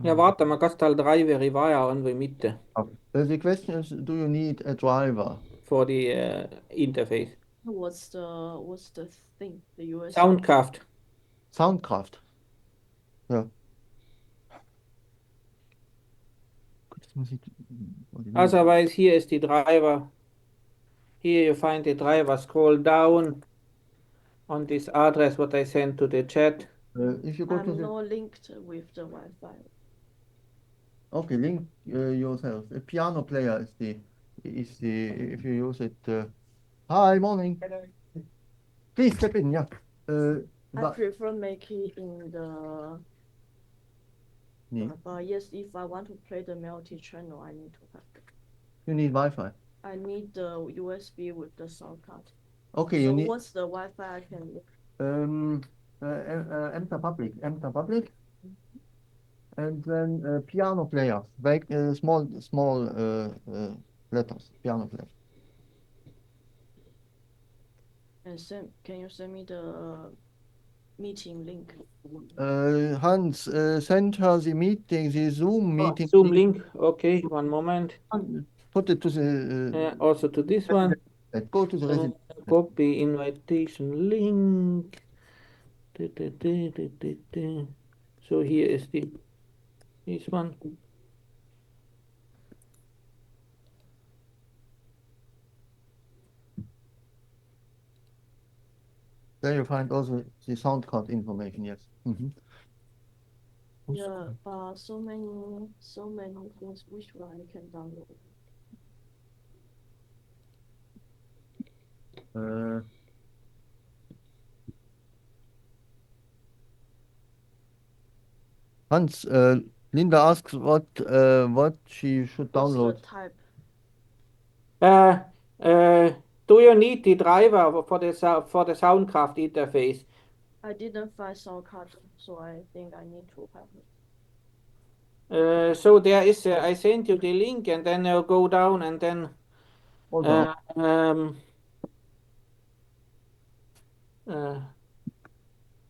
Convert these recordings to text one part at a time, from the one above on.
ja vaatame, kas tal driveri vaja on või mitte The question is, do you need a driver? for the interface. What's the thing? The US Soundcraft. Soundcraft. Ja. Otherwise, here is the driver. Here you find the driver. Scroll down on this address what I sent to the chat. If you go to I'm the... not linked with the Wi-Fi. Okay, link yourself. A piano player is the if you use it. Hi, morning. Please step in. Yeah. I prefer make it in the. Yes, if I want to play the multi-channel, I need to have. You need Wi-Fi. I need the USB with the sound card. Okay, so you need. What's the Wi-Fi I can? Enter public. And then piano player. Like small letters. Piano player. And can you send me the meeting link? Hans, send her the meeting, the Zoom meeting. Zoom link. Okay, one moment. Put it to the. Also to this one. Go to the resident. Copy invitation link. So here is this one. There you find also the sound card information. Yes. Yeah, so many things. Which one I can download? Hans, Linda asks what she should download. Type. Do you need the driver for the Soundcraft interface? I didn't find sound card, so I think I need to have it. So there is, I sent you the link, and then go down, and then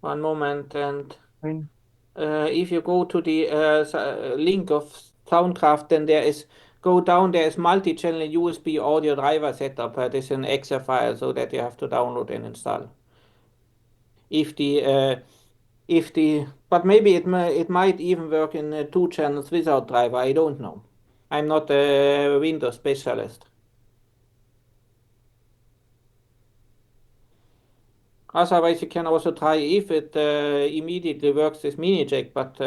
one moment, and if you go to the link of Soundcraft, then there is, go down, there is multi-channel USB audio driver setup. It is an exe file, so that you have to download and install. But maybe it might even work in 2 channels without driver. I don't know. I'm not a Windows specialist. Otherwise, you can also try if it immediately works with mini-jack, but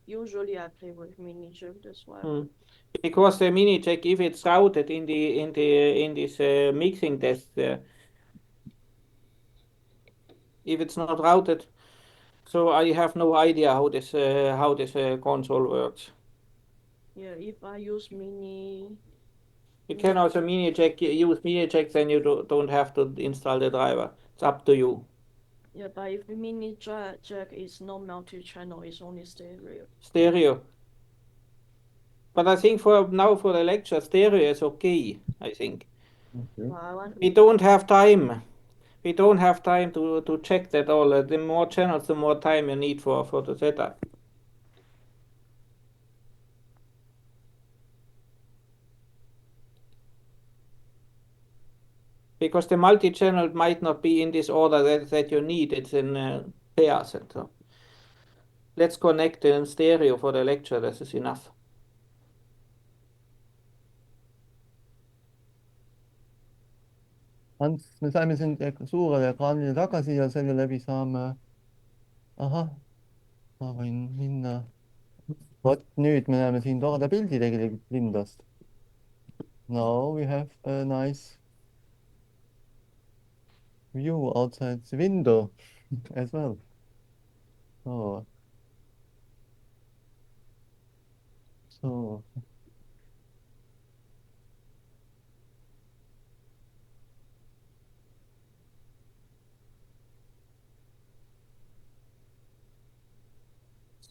usually I play with mini-jack, that's why. Because the mini-jack, if it's routed in this mixing test, if it's not routed, so I have no idea how this console works. Yeah, if I use you can also use mini-jack, then you don't have to install the driver. It's up to you. Yeah, but if the mini-jack is not multi-channel, it's only stereo. Stereo. But I think for the lecture, stereo is okay, I think. We don't have time. We don't have time to check that all. The more channels, the more time you need for the setup. Because the multi-channel might not be in this order that you need. It's in pairs. So let's connect in stereo for the lecture. This is enough. Hans, me saime sind suurele ekraanile tagasi ja selle läbi saame. Ahah, ma võin minna. Vot nüüd me näeme siin toreda pildi tegelikult lindast. Now we have a nice view outside the window as well. So.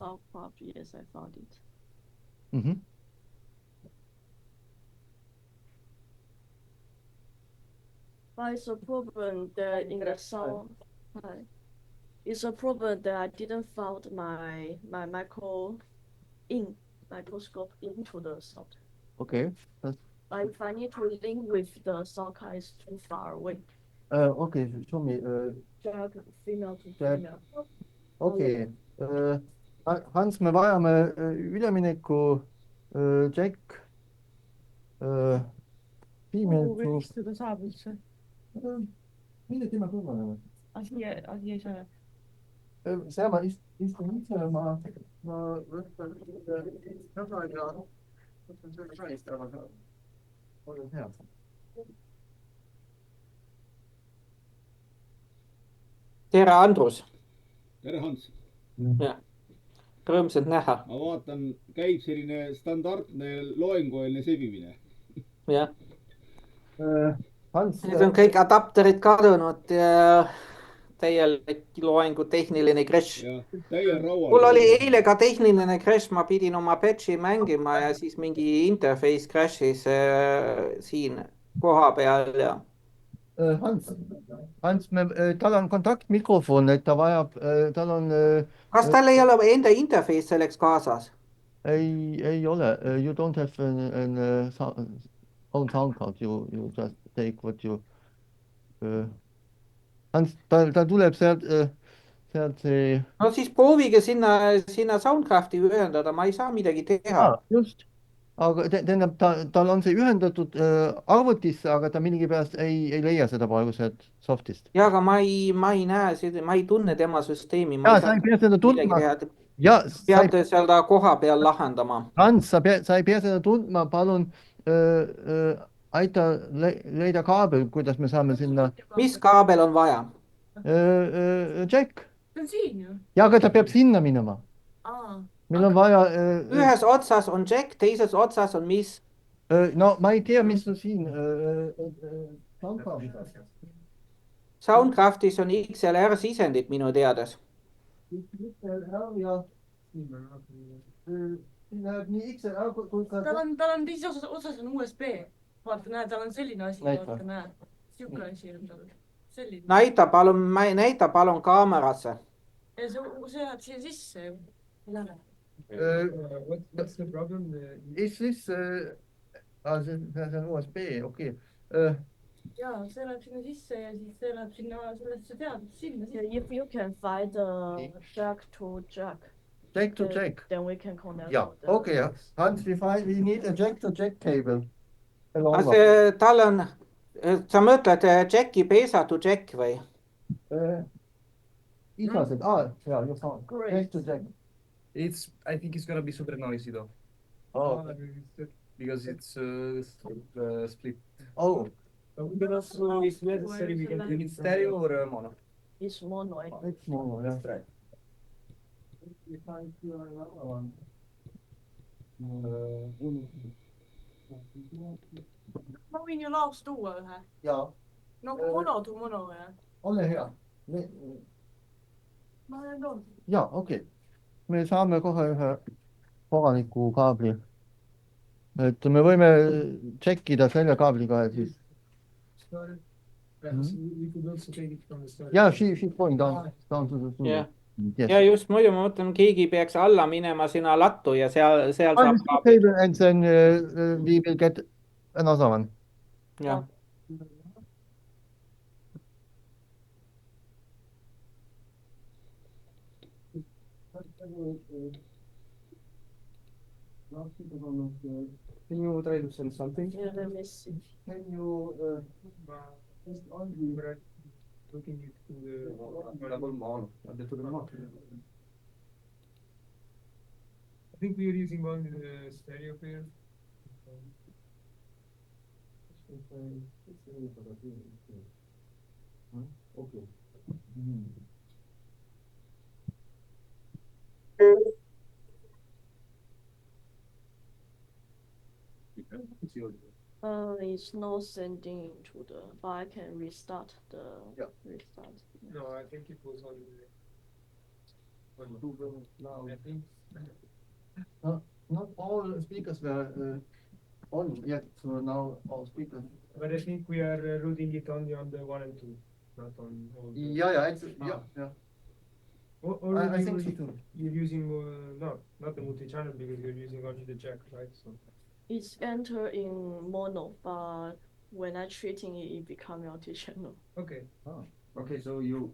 Soundcraft, yes, I found it. But it's a problem that in the sound. It's a problem that I didn't found my microscope into the sound. Okay. But if I need to link with the sound card, it's too far away. Okay, show me. Jack, female to Jack. female. Okay. Hans, me vajame ülemineku Jack female Kuhu to istuda saab üldse? mille tema kõrval on? Asi ei saa. See ma istun ise, ma võtan taga ja võtan selle ka eest ära, aga olen hea. Tere, Andrus. Tere, Hans. Ja. Rõõmsalt näha. Ma vaatan, käib selline standardne loengueelne sebimine. Ja. Hans, Need on kõik adapterid kadunud ja täielik loengu tehniline crash. Täie raual. Mul oli eile ka tehniline crash, ma pidin oma patchi mängima ja siis mingi interface crash'is siin koha peal ja Hans, tal on kontaktmikrofon, et ta vajab, tal on... Kas tal ei ole enda interface selleks kaasas? Ei ole. You don't have an own sound card, you just take what you... Hans, ta tuleb sealt see... No siis proovige sinna Soundcrafti ühendada, ma ei saa midagi teha. Just. Aga tähendab, tal on see ühendatud arvutisse, aga ta millegipärast ei leia seda praegu sealt softist. Ja, aga ma ei näe seda, ma ei tunne tema süsteemi. Sa ei pea seda tundma. Peate seda koha peal lahendama. Hans, sa ei pea seda tundma, palun aita leida kaabel, kuidas me saame sinna... Mis kaabel on vaja? Jack. See on siin ju. Ja, aga ta peab sinna minema. Meil on vaja... Ühes otsas on Jack, teises otsas on mis? No, ma ei tea, mis on siin. Soundcraftis on XLR sisendid minu teades. XLR ja... Tal on teises otsas on USB. Vaata, näe, tal on selline asi. Vaata, näe. Siuke asi on tal. Selline. Näita palun kaamerasse. Ja see läheb siia sisse ju. What's the problem? Is this... see on USB, okei. Jaa, see läheb sinna sisse ja siis see läheb sinna, sellesse teadus sinna. If you can find the jack to jack. Jack to jack. Then we can connect. Yeah, okay. Hans, we need a jack to jack cable. Tal on, sa mõtled Jacki Pesa to Jack või? Isased, yeah, you're fine. Jack to jack. I think it's gonna be super noisy though. Oh. Because it's split. Oh. But also, if necessary, we can do it stereo or mono. It's mono. It's mono, yeah. That's right. Ma võin ju laos tuua ühe. Jaa. No mono to mono ja. Ole hea. Ma olen toonud. Jaa, okei. Me saame kohe ühe korraliku kaabli. Et me võime tšekkida selle kaabliga ja siis... Jaa, she's going down to the studio. Ja just muidu ma mõtlen, keegi peaks alla minema sinna lattu ja seal saab kaabli. And then we will get another one. Ja. Can you try to send something? Yeah, let me see. Can you just only looking into the double mono? I think we are using one stereo pair. Okay. It's not sending to the, but I can restart the restart. No, I think it was on Google now. I think not all speakers were on yet, so now all speakers. But I think we are routing it only on the 1 and 2, not on all. Yeah, actually, yeah. Or I think so too. you're using no, not the multi-channel because you're using only the jack, right? So It's enter in mono, but when I treating it, it become multi-channel. okay. Oh, okay. So you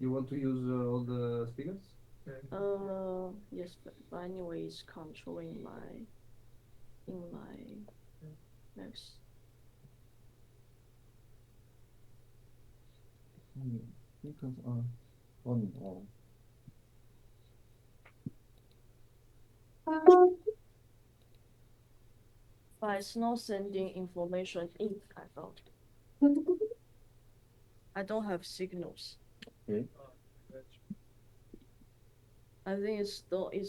want to use all the speakers? Yes, but anyway, it's controlling in my next. Speakers are on all. But it's not sending information in, I thought. I don't have signals. Okay. I think it's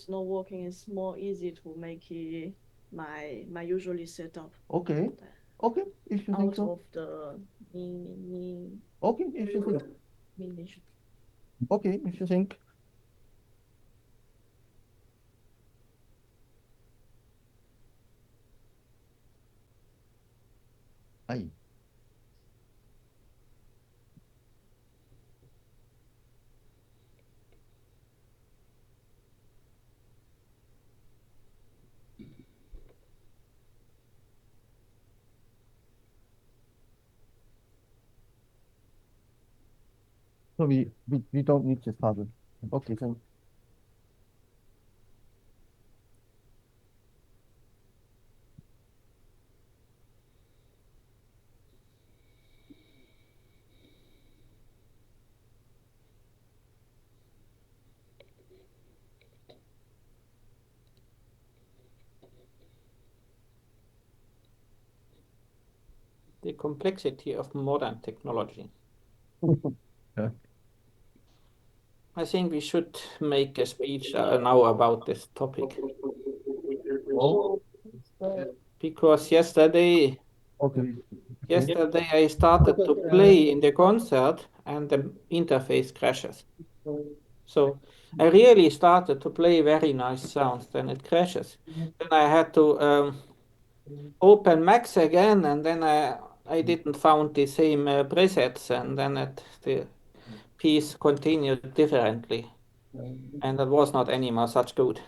not working. It's more easy to make it my usually setup. Okay. Okay, if you think Out so. of the mini. Okay, if you think. Mini. Okay, if you think. Aye. So we don't need this puzzle. Okay, so The complexity of modern technology. yeah. I think we should make a speech now about this topic. Oh, Because yesterday okay. I started to play in the concert and the interface crashes. So I really started to play very nice sounds, then it crashes. Then I had to open Max again, and then I didn't found the same presets, and then the piece continued differently, and it was not anymore such good.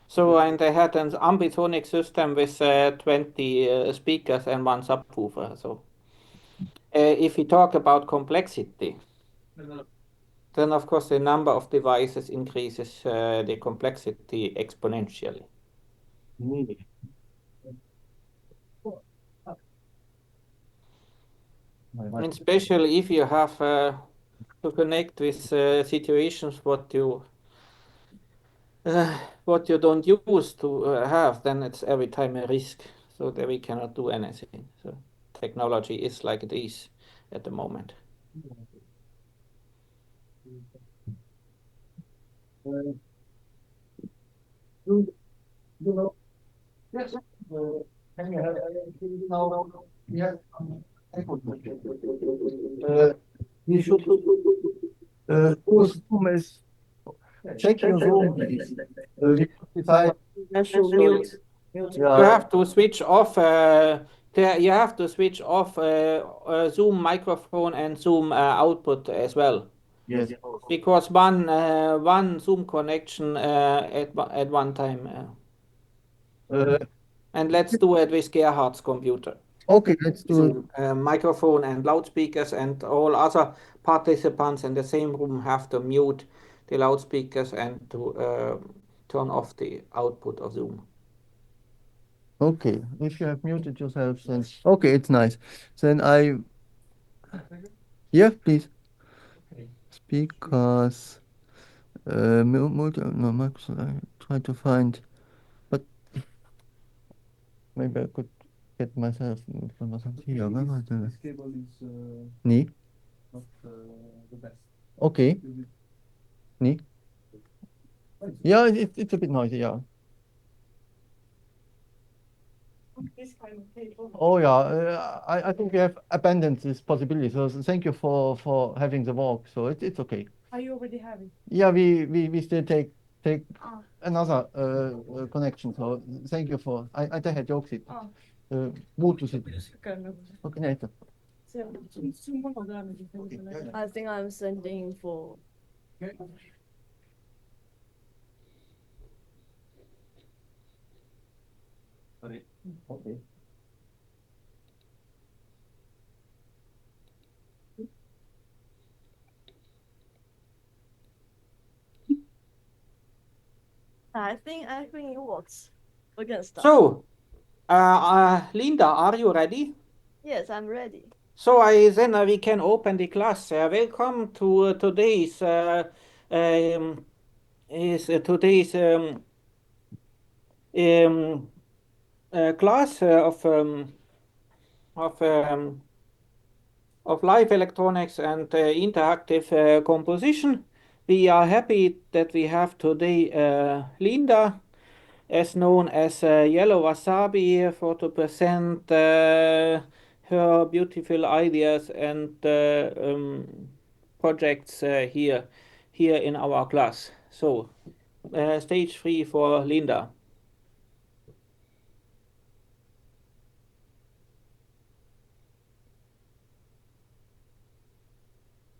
So and I had an ambisonic system with 20 speakers and one subwoofer. So if we talk about complexity, then of course the number of devices increases the complexity exponentially. And especially if you have to connect with situations what you don't use to have, then it's every time a risk. So that we cannot do anything. So technology is like it is at the moment. We should Zoom is check your Zoom, please. We decide. I should mute. You have to switch off. You have to switch off Zoom microphone and Zoom output as well. Yes. Because one Zoom connection at one time. And let's do it with Gerhard's computer. Okay, let's do it. So, microphone and loudspeakers, and all other participants in the same room have to mute the loudspeakers and to turn off the output of Zoom. Okay, if you have muted yourself, then okay, it's nice. Then yeah, please. Speakers, no, Microsoft. I try to find, but maybe I could get myself from here. This cable is Nee. not the best. Okay. Nee. Yeah, it's a bit noisy. Yeah. This kind of cable. Oh yeah, I think we have abandoned this possibility. So thank you for having the walk. So it's okay. Are you already having? Yeah, we still take another connection. So thank you for I tehe jooksid muutusid. Okay, näita. I think I'm sending for Okay. I think it works. We can start. So, Linda, are you ready? Yes, I'm ready. So then we can open the class. Welcome to today's class of of live electronics and interactive composition. We are happy that we have today Linda, as known as Yellow Wasabi, for to present her beautiful ideas and projects here in our class. So, stage 3 for Linda.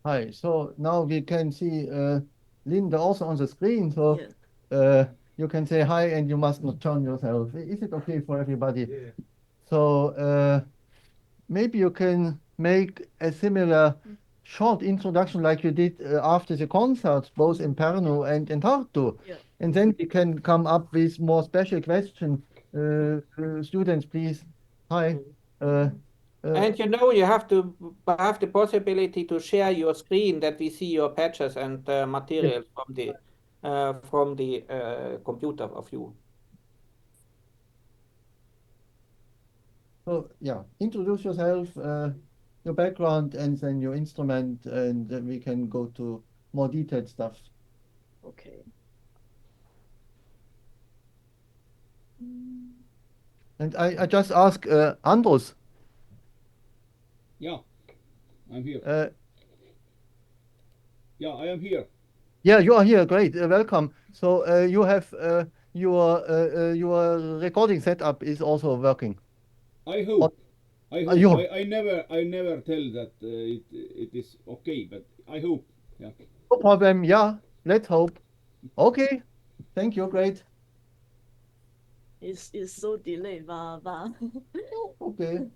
Hi, so now we can see Linda also on the screen, so Yes. you can say hi and you must not turn yourself. Is it okay for everybody? Yeah. So maybe you can make a similar short introduction like you did after the concert, both in Pärnu and in Tartu. Yeah. And then we can come up with more special questions. Students, please. Hi. And you know, you have to have the possibility to share your screen, that we see your patches and materials from the computer of you. So yeah, introduce yourself, your background, and then your instrument, and then we can go to more detailed stuff. Okay. And I just ask Andros. Yeah, I'm here. Uh, Yeah, I am here. yeah, you are here. Great, welcome. So you have your recording setup is also working. I hope. I hope. you hope. I never tell that it is okay, but I hope. Yeah. No problem. Yeah, let's hope. Okay, thank you. Great. It's so delayed, but Okay.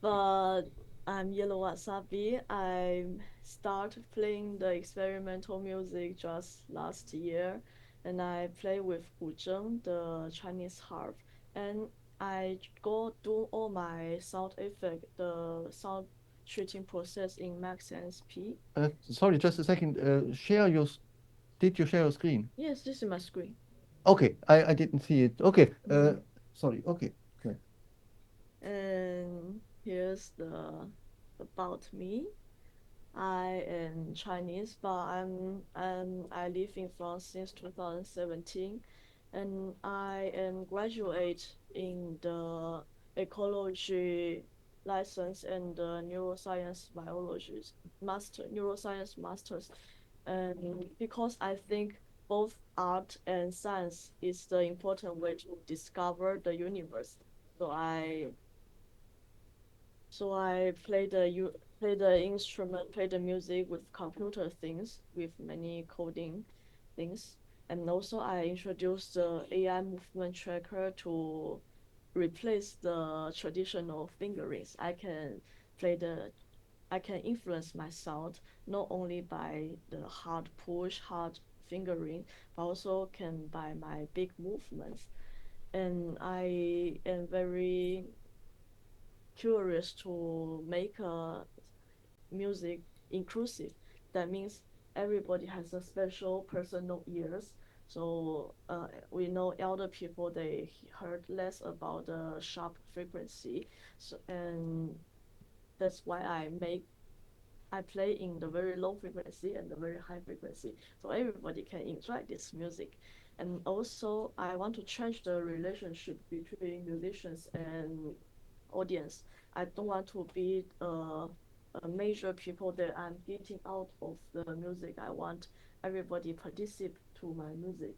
but I'm Yellow Wasabi. I started playing the experimental music just last year, and I play with guzheng, the Chinese harp, and I go do all my sound effect, the sound treating process in Max NSP. Sorry, just a second. Did you share your screen? Yes, this is my screen. Okay, I didn't see it. Okay, sorry. Okay. And here's the about me. I am Chinese, but I live in France since 2017, and I am graduate in the ecology license and the neuroscience neuroscience masters, and because I think both art and science is the important way to discover the universe, so I play the instrument, play the music with computer things, with many coding things. And also I introduced the AI movement tracker to replace the traditional fingerings. I can influence my sound not only by the hard push, hard fingering, but also can by my big movements. And I am very curious to make music inclusive. That means everybody has a special personal ears. So we know elder people, they heard less about the sharp frequency. So and that's why I play in the very low frequency and the very high frequency, so everybody can enjoy this music. And also, I want to change the relationship between musicians and audience. I don't want to be a major people that I'm getting out of the music. I want everybody participate to my music.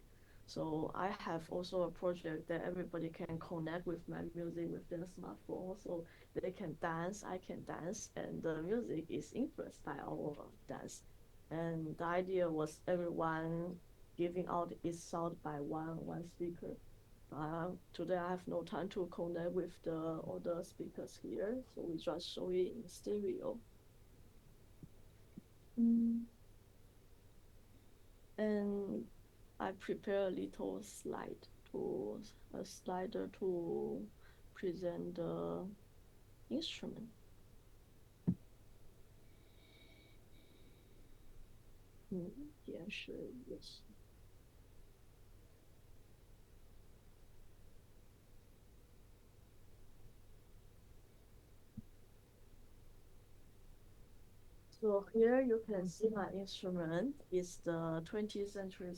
So I have also a project that everybody can connect with my music with their smartphone. So they can dance, I can dance, and the music is influenced by our dance. And the idea was everyone giving out its sound by one speaker. Today I have no time to connect with the other speakers here, so we just show it in stereo. And I prepare a little slider to present the instrument. Yes. So here you can see my instrument is the 20th century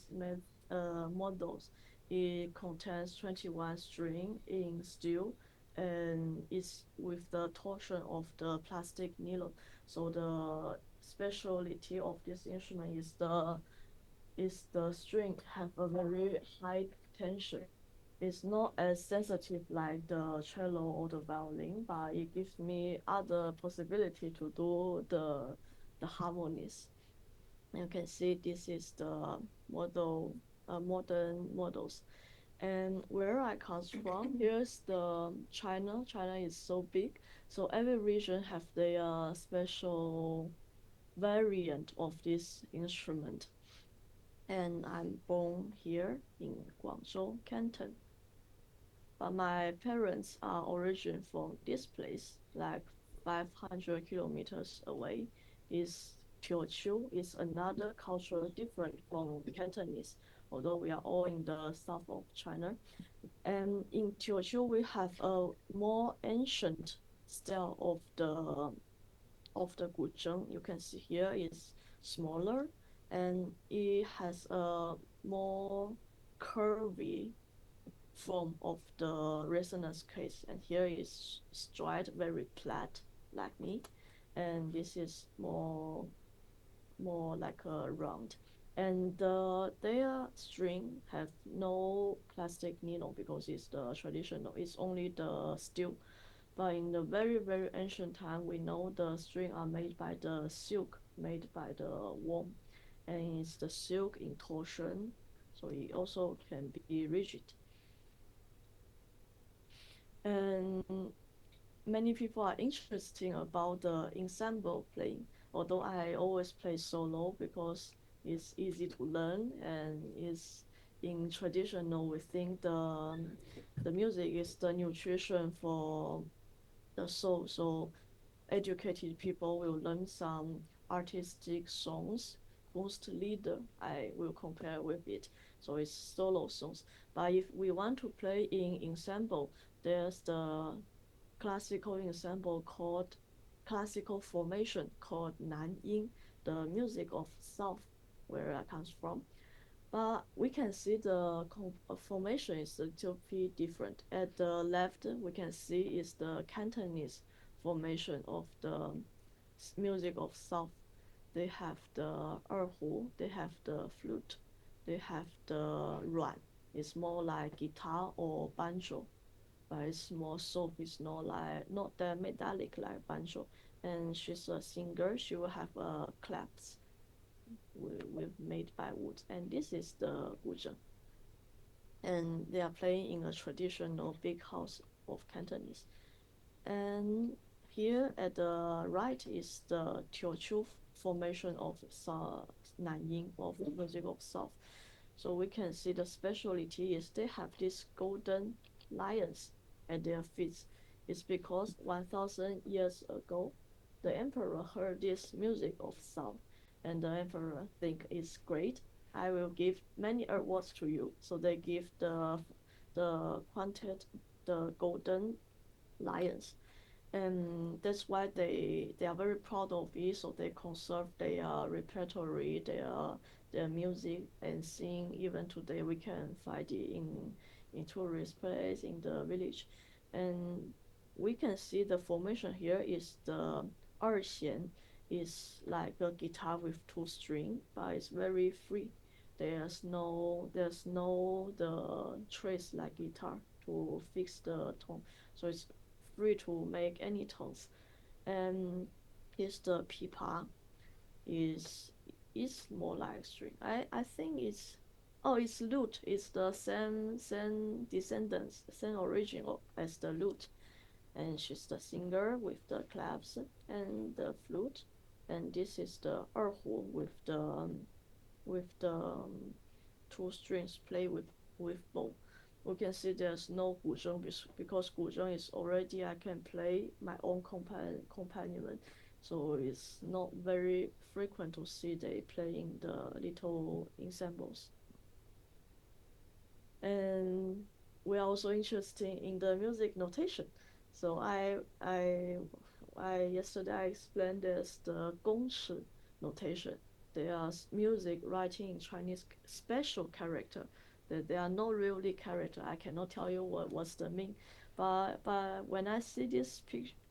models. It contains 21 string in steel and it's with the torsion of the plastic nylon. So the specialty of this instrument is the string have a very high tension. It's not as sensitive like the cello or the violin, but it gives me other possibility to do the harmonies. You can see this is the modern models. And where I come from, here's the China. China is so big, so every region have their special variant of this instrument. And I'm born here in Guangzhou Canton. But my parents are origin from this place, like 500 kilometers away. Is Teochew is another culture different from Cantonese, although we are all in the south of China. And in Teochew, we have a more ancient style of the guzheng. You can see here is smaller and it has a more curvy form of the resonance case, and here is straight, very flat like me, and this is more like a round. And their string have no plastic nylon because it's the traditional, it's only the steel. But in the very, very ancient time, we know the string are made by the silk, made by the worm. And it's the silk in torsion, so it also can be rigid. And many people are interested about the ensemble playing, although I always play solo because it's easy to learn and is in traditional we think the music is the nutrition for the soul. So educated people will learn some artistic songs. Most leader, I will compare with it. So it's solo songs. But if we want to play in ensemble, there's the classical ensemble called classical formation called Nanyin, the music of South, where I comes from. But we can see the formation is a little bit different. At the left, we can see is the Cantonese formation of the music of South. They have the erhu, they have the flute, they have the ruan. It's more like guitar or banjo, but it's more soft. It's not that metallic like banjo. And she's a singer. She will have claps with made by wood. And this is the guzheng. And they are playing in a traditional big house of Cantonese. And here at the right is the Teochew formation of Nanyin, of the music of South. So we can see the specialty is they have these golden lions at their feet. It's because 1,000 years ago, the emperor heard this music of South, and the emperor think it's great. I will give many awards to you. So they give the quantet the golden lions, and that's why they are very proud of it. So they conserve their repertory, their music and sing. Even today we can find it in tourist place in the village. And we can see the formation here is the erxian, is like a guitar with two string, but it's very free. There's no the trace like guitar to fix the tone, so it's free to make any tones. And here's the pipa, is more like string. I think it's Oh, it's lute. It's the same descendants, same original as the lute. And she's the singer with the claps and the flute. And this is the erhu with the two strings play with bow. We can see there's no guzheng because guzheng is already I can play my own accompaniment. So it's not very frequent to see they playing the little ensembles. And we're also interested in the music notation. So yesterday I explained there's the gongshi notation. They are music writing in Chinese special character. That there are no really character. I cannot tell you what's the mean. But when I see this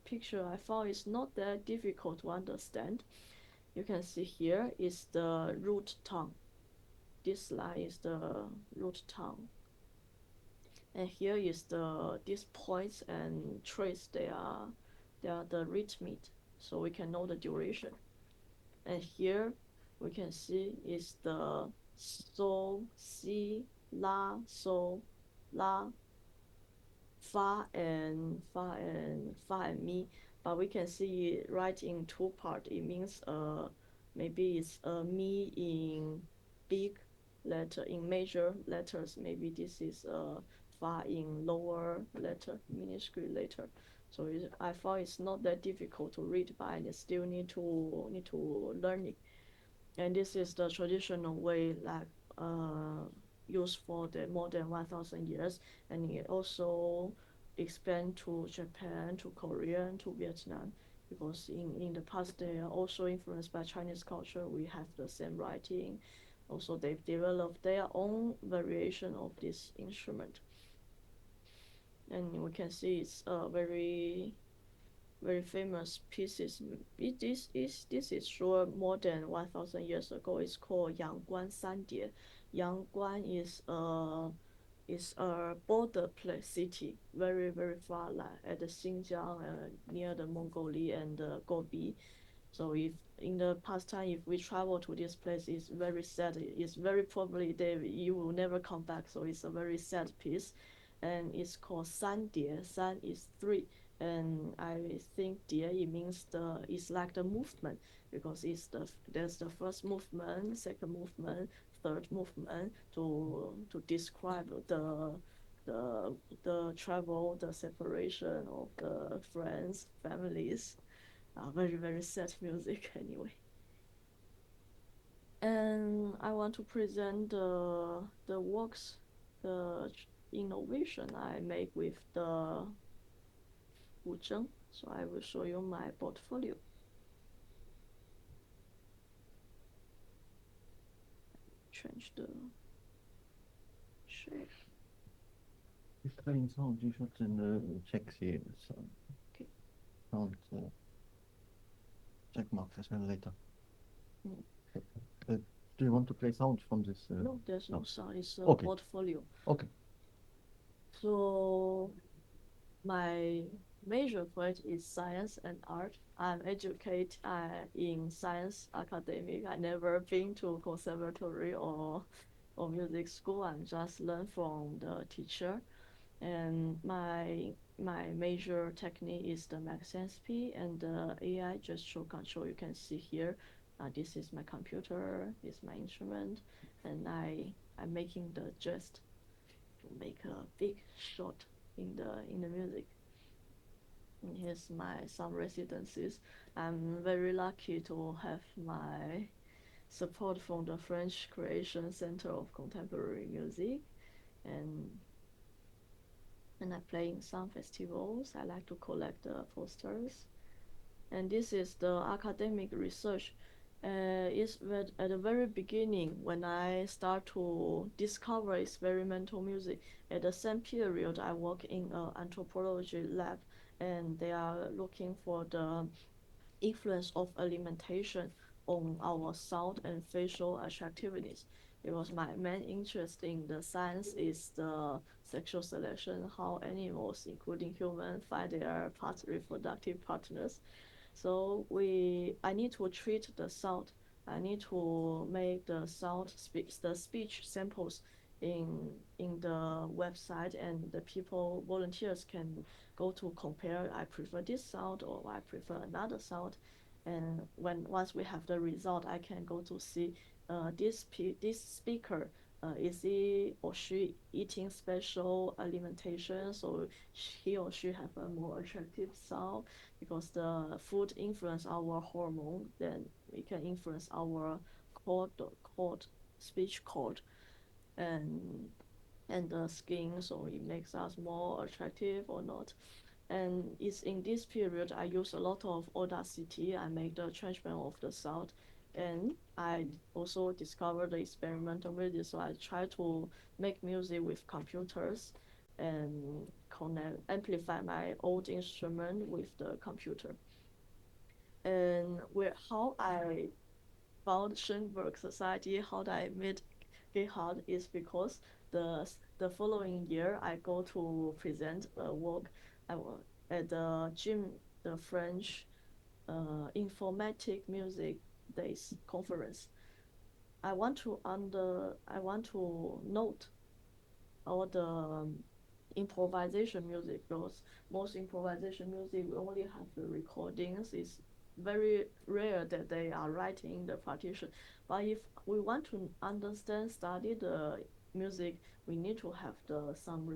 picture, I found it's not that difficult to understand. You can see here is the root tongue. This line is the root tongue. And here is these points and trace. They are the rhythmic, so we can know the duration. And here we can see is the so, si, la, so, la, fa and mi. But we can see it right in two part. It means maybe it's mi in big letter in major letters. Maybe this is fa in lower letter, minuscule letter. So I found it's not that difficult to read, but I still need to learn it. And this is the traditional way like used for the more than 1,000 years, and it also expand to Japan, to Korea, to Vietnam, because in the past they are also influenced by Chinese culture. We have the same writing. Also, they've developed their own variation of this instrument, and we can see it's a very famous pieces. This is sure more than 1,000 years ago. It's called Yangguan Sandie. Yangguan is a border place city, very far like at the Xinjiang near the Mongolia and Gobi. So if in the past time, if we travel to this place, it's very sad. It's very probably you will never come back. So it's a very sad piece, and it's called San Die. San is three, and I think Die it means it's like the movement because there's the first movement, second movement, third movement to describe the travel, the separation of the friends, families. Very sad music anyway. And I want to present the works, the innovation I make with the guzheng. So I will show you my portfolio. Change the shape. Playing sound, you should check the sound. Okay. Sound check marks as well later. Do you want to play sound from this? No, there's no sound. It's a portfolio. Okay. So my major point is science and art. I'm educated in science academic. I never been to conservatory or music school. I'm just learn from the teacher. And my major technique is the MaxSense and the AI gesture control. You can see here. This is my computer. This is my instrument, and I'm making the gest to make a big shot in the music. And here's some residencies. I'm very lucky to have my support from the French Creation Center of Contemporary Music, and I play in some festivals. I like to collect the posters. And this is the academic research. It's at the very beginning when I start to discover experimental music. At the same period, I work in an anthropology lab, and they are looking for the influence of alimentation on our sound and facial attractiveness. Because my main interest in the science is the sexual selection, how animals, including humans, find their reproductive partners. So I need to treat the sound I need to make the speech samples in the website, and the volunteers can go to compare. I prefer this sound or I prefer another sound, and once we have the result, I can go to see this speaker. Is he or she eating special alimentation, so he or she have a more attractive sound, because the food influence our hormone, then we can influence our speech cord, and the skin, so it makes us more attractive or not. And it's in this period I use a lot of Audacity. I make the transcript of the sound, and I also discovered the experimental music. So I try to make music with computers and amplify my old instrument with the computer. And how I found Schönberg Society, how I met Gerhard, is because the following year I go to present a work at the the French Informatic Music Days conference. I want to note all the improvisation music, because most improvisation music we only have the recordings. It's very rare that they are writing the partition. But if we want to study the music, we need to have some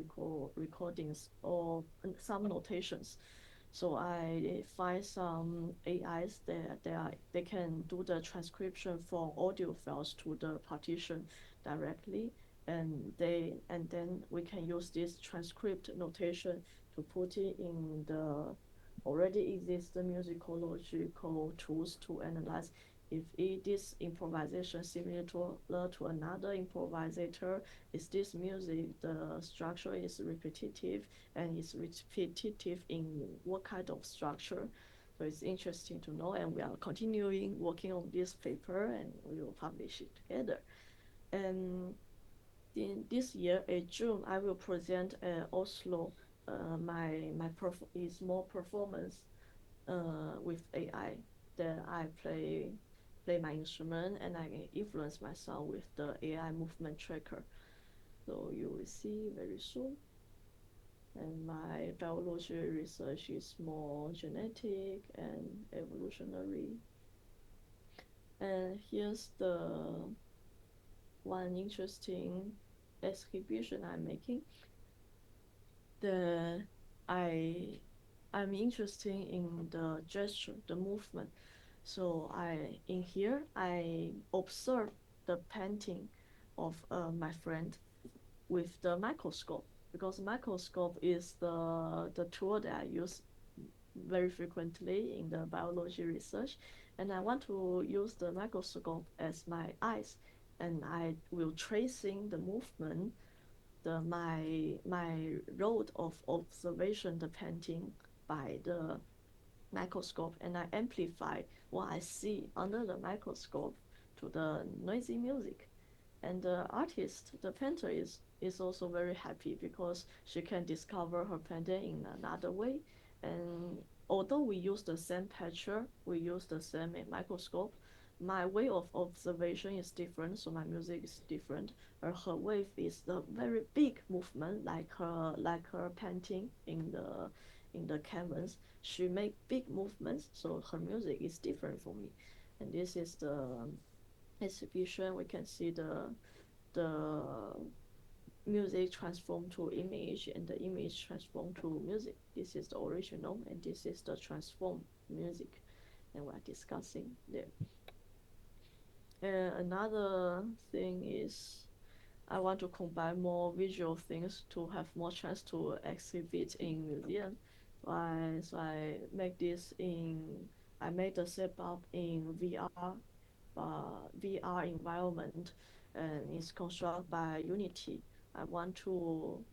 recordings or some notations. So I find some AIs that they can do the transcription from audio files to the partition directly, and then we can use this transcript notation to put it in the already existing musicological tools to analyze if this improvisation similar to another improvisator. Is this music, the structure is repetitive, and is repetitive in what kind of structure? So it's interesting to know, and we are continuing working on this paper, and we will publish it together. And in this year, in June, I will present Oslo. My is more performance with AI, that I play my instrument, and I influence myself with the AI movement tracker. So you will see very soon. And my biology research is more genetic and evolutionary. And here's the one interesting exhibition I'm making. I'm interested in the gesture, the movement. So in here I observe the painting of my friend with the microscope, because microscope is the tool that I use very frequently in the biology research, and I want to use the microscope as my eyes, and I will tracing the movement, my road of observation, the painting by the microscope, and I amplify what I see under the microscope to the noisy music. And the artist, the painter, is also very happy, because she can discover her painting in another way. And although we use the same picture, we use the same microscope, my way of observation is different, so my music is different. Her wave is the very big movement, like her painting in the canvas. She make big movements, so her music is different for me. And this is the exhibition. We can see the music transformed to image, and the image transformed to music. This is the original, and this is the transformed music, and we're discussing there. And another thing is I want to combine more visual things to have more chance to exhibit in museum. So I make the setup in VR environment, and it's constructed by Unity. I want to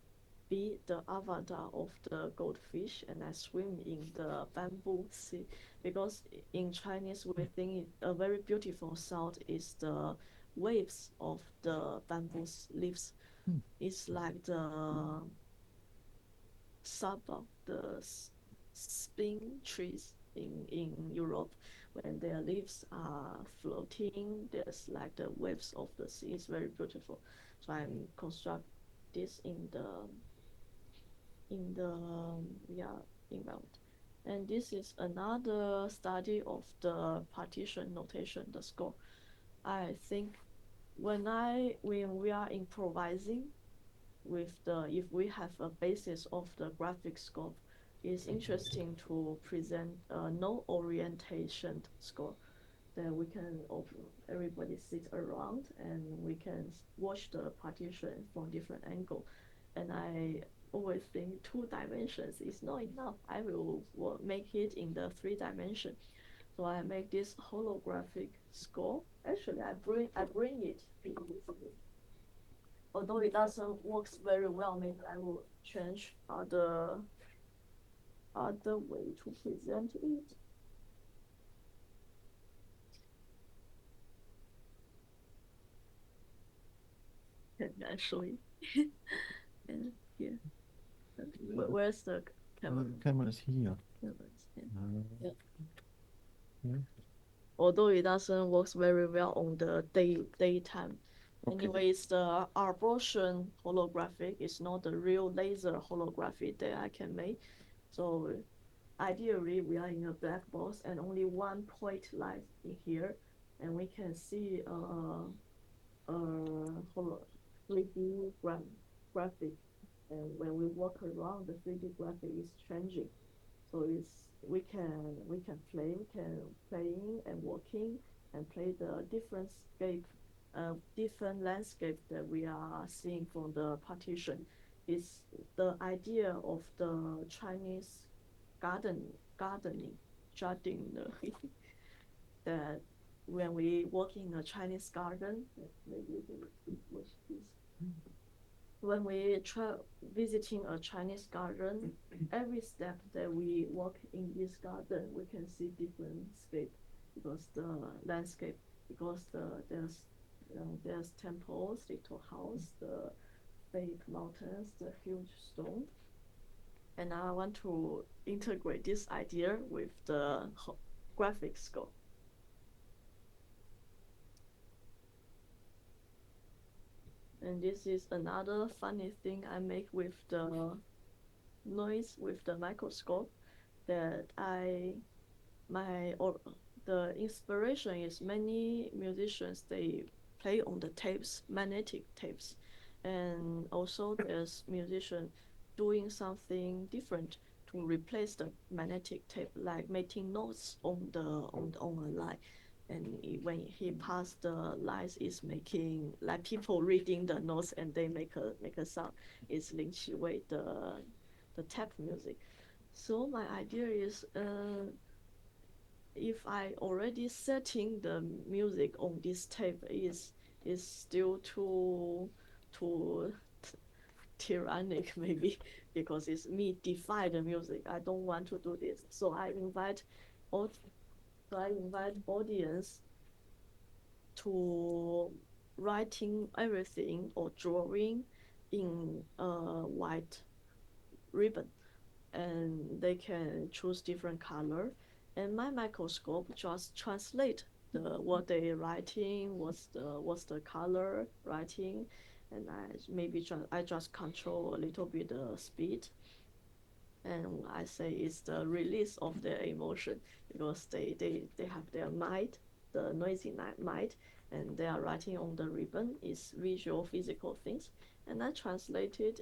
be the avatar of the goldfish, and I swim in the bamboo sea, because in Chinese we think a very beautiful sound is the waves of the bamboo leaves. It's like the sap of the spring trees in Europe. when their leaves are floating, there's like the waves of the sea. It's very beautiful. So I'm construct this in the environment. And this is another study of the partition notation, the score. I think when we are improvising with if we have a basis of the graphic scope, it's interesting to present a no orientation score that we can everybody sit around and we can watch the partition from different angle. And I always think 2 dimensions is not enough. I will make it in the 3 dimension. So I make this holographic score. Actually, I bring it. Although it doesn't work very well, maybe I will change other way to present it. Actually, and here. Where's the camera? The camera is here. Yeah. Although it doesn't work very well on the daytime. Okay. Anyways, the arbration holographic is not the real laser holographic that I can make. So ideally, we are in a black box and only one point light in here, and we can see a 3D graphic. And when we walk around, the 3D graphic is changing. So we can play in and walking and play the different landscape that we are seeing from the partition. It's the idea of the Chinese gardening that when we walk in a Chinese garden, maybe you can watch this. When we try visiting a Chinese garden, every step that we walk in this garden, we can see different scape because the landscape, because there's temples, little house, the big mountains, the huge stone. And I want to integrate this idea with the graphic scope. And this is another funny thing I make with the noise with the microscope that the inspiration is many musicians, they play on the tapes, magnetic tapes. And also there's musician doing something different to replace the magnetic tape, like making notes on a line. And when he passed the lines, is making like people reading the notes and they make a sound. It's Lin Qi the tap music. So my idea is if I already setting the music on this tape is still too tyrannic maybe because it's me define the music. I don't want to do this. So I invite audience to writing everything or drawing in a white ribbon, and they can choose different color. And my microscope just translate what they writing, what's the color writing, and I just control a little bit the speed. And I say it's the release of their emotion because they have their mind, the noisy mind, and they are writing on the ribbon is visual, physical things. And I translate it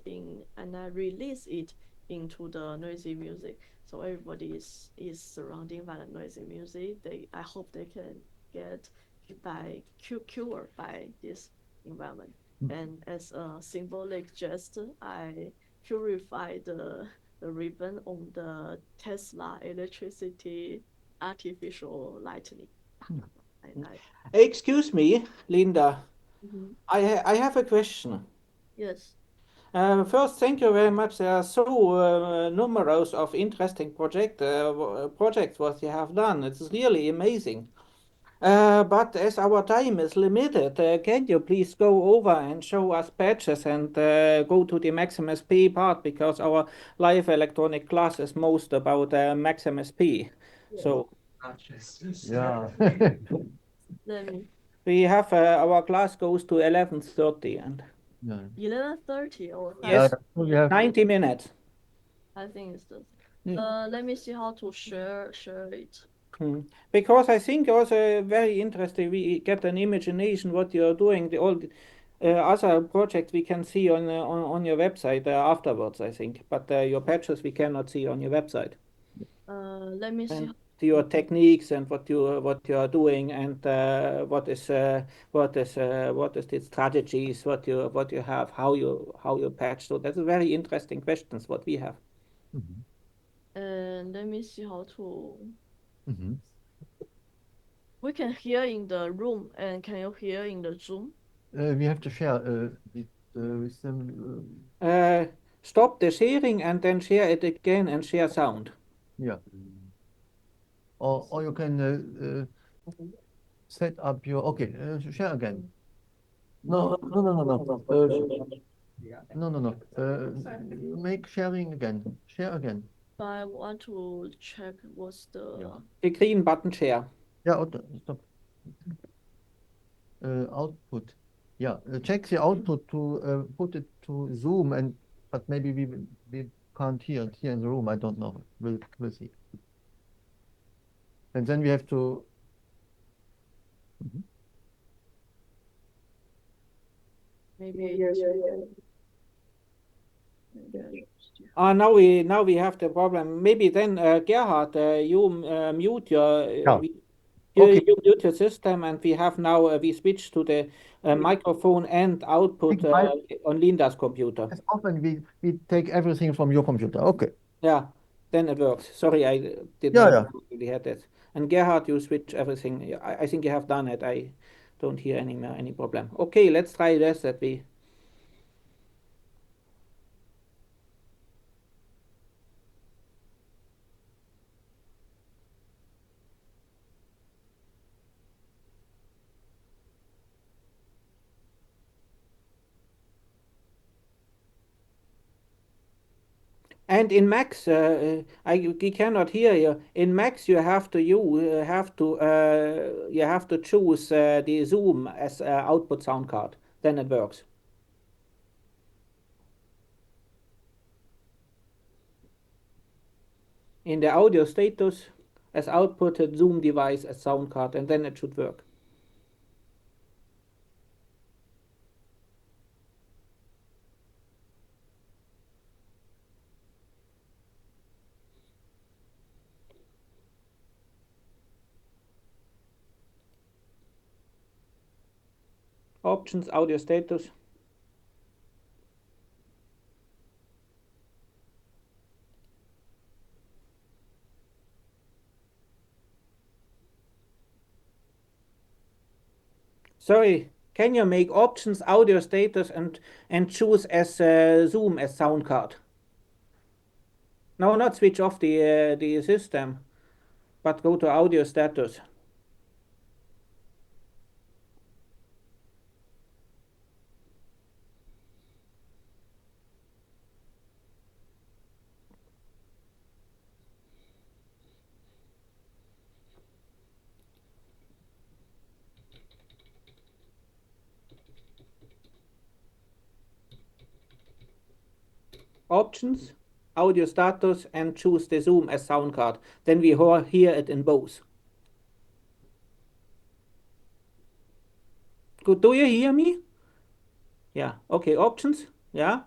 and I release it into the noisy music. So everybody is surrounded by the noisy music. I hope they can get cured by this environment. And as a symbolic gesture, I purify the ribbon on the Tesla electricity artificial lightning. Excuse me, Linda. I have a question. Yes. First, thank you very much. There are so numerous of interesting projects what you have done. It's really amazing. But as our time is limited, can you please go over and show us badges and go to the Maximus P part because our live electronic class is most about Maximus P. Yes. So Yeah. Let me. We have our class goes to 11:30 and Yeah. 11:30 or yes, We have 90 minutes. I think it's the. Yeah. Let me see how to share it. Because I think also very interesting. We get an imagination what you are doing. The all other projects we can see on your website afterwards. I think, but your patches we cannot see on your website. Let me see. And your techniques and what you are doing and what is the strategies what you have how you patch. So that's a very interesting questions what we have. And let me see how to. Mm-hmm. We can hear in the room, and can you hear in the Zoom? We have to share with them. Stop the sharing and then share it again and share sound. Yeah. Or you can set up your share again. No. No. Make sharing again. Share again. But I want to check what's the. Yeah. The green button share. Yeah. Stop. Output. Yeah. Check the output to put it to Zoom but maybe we can't hear it here in the room. I don't know. We'll see. And then we have to. Maybe. Now we have the problem. Maybe then Gerhard, you mute your Okay. you mute your system, and we have now we switch to the microphone and output on Linda's computer. As often we take everything from your computer. Okay. Yeah, then it works. Sorry, I did Yeah, not yeah. know we had that. And Gerhard, you switch everything. I think you have done it. I don't hear any problem. Okay, let's try this. That we. And in Max, we cannot hear you. In Max, you have to choose the Zoom as output sound card. Then it works. In the audio status, as outputted Zoom device as sound card, and then it should work. Options, audio status. Sorry, can you make options, audio status, and choose as Zoom as sound card? No, not switch off the system, but go to audio status. Options, audio status, and choose the Zoom as sound card. Then we hear it in both. Good. Do you hear me? Yeah. Okay. Options. Yeah.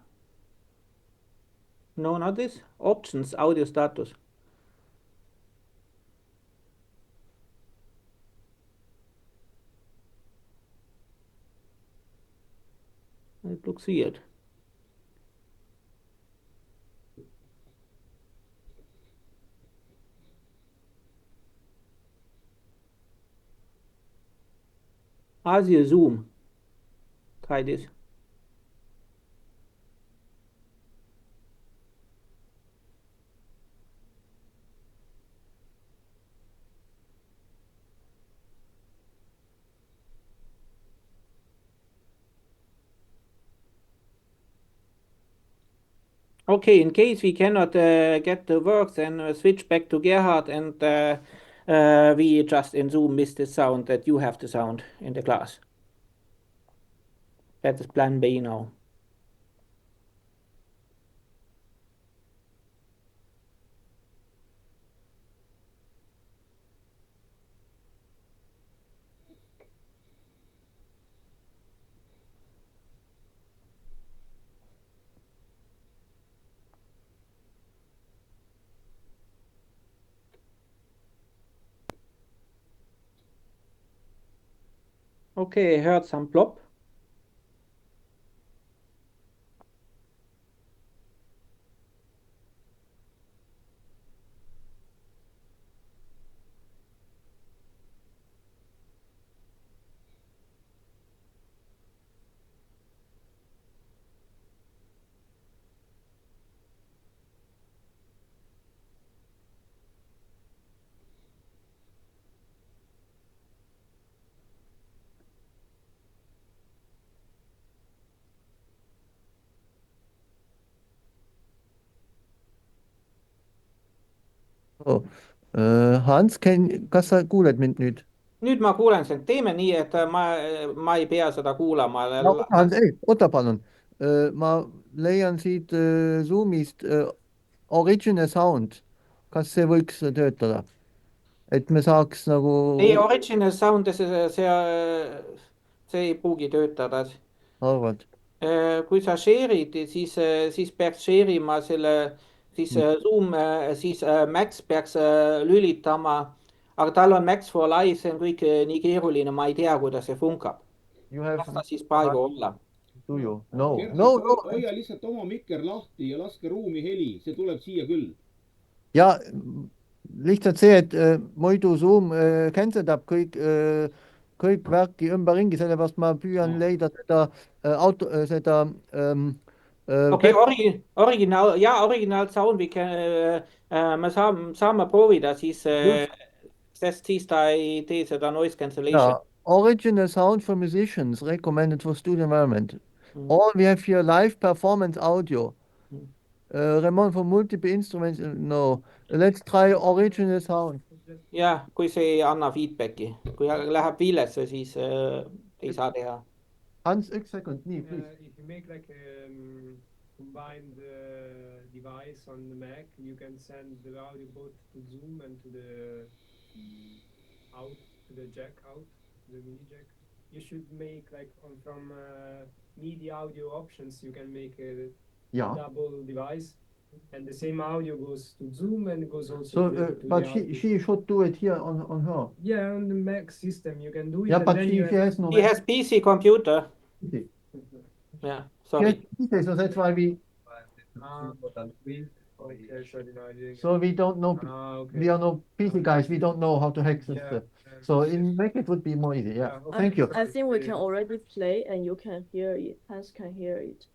No, not this. Options, audio status. It looks weird. Asia Zoom. Try this. Okay, in case we cannot get the works, then switch back to Gerhard and we just in Zoom miss the sound that you have the sound in the class. That is plan B now. Okay, I heard some plop. Oh. Hans, kas sa kuuled mind nüüd? Nüüd ma kuulen sind, teeme nii, et ma ei pea seda kuulama. Hans, ei, oota palun. Ma leian siit Zoomist original sound. Kas see võiks töötada? Et me saaks nagu... ei, original sound, see ei pruugi töötada. Arvad? Kui sa share'id, siis peaks share ima selle, siis Zoom, siis Max peaks lülitama, aga tal on Max for Live, see on kõik nii keeruline, ma ei tea, kuidas see funkab. Las ta siis praegu olla. Do you? No. Hoia lihtsalt oma mikker lahti ja laske ruumi heli, see tuleb siia küll. Ja, lihtsalt see, et muidu Zoom canceldab kõik värki ümberringi, sellepärast ma püüan leida seda Okei, original sound, me saame proovida siis, sest siis ta ei tee seda noise cancellation. original sound for musicians recommended for studio environment. All we have here live performance audio. Remote for multiple instruments, no. Let's try original sound. jah, kui see ei anna feedbacki, kui läheb viilesse, siis ei saa teha. Hans, üks sekund, nii, please. If you make like a combined device on the Mac, you can send the audio both to Zoom and to the out, to the jack out, the mini jack. You should make like from MIDI audio options, you can make a double device, and the same audio goes to Zoom and goes also to but the she should do it here on her. Yeah, on the Mac system you can do it. Yeah, but she has no... He has PC computer. Yeah, sorry. Yes, so that's why we... So we don't know, we are no PC guys, we don't know how to hack this. So in Mac it would be more easy, yeah. Thank you. I think we can already play and you can hear it. Hans can hear it.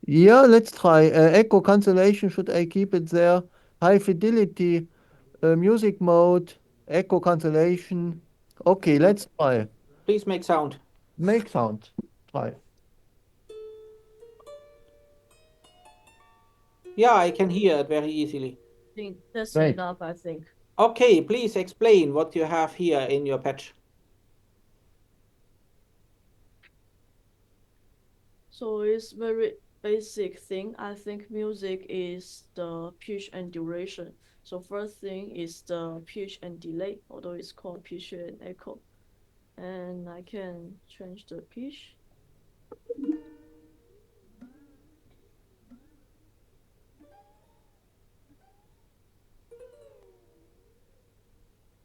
Yeah, let's try. Echo cancellation, should I keep it there? High fidelity, music mode, echo cancellation. Okay, let's try. Please make sound. Make sound. Try. Yeah, I can hear it very easily. I think that's Great. enough, I think. Okay, please explain what you have here in your patch. So it's very basic thing. I think music is the pitch and duration. So first thing is the pitch and delay, although it's called pitch and echo. And I can change the pitch.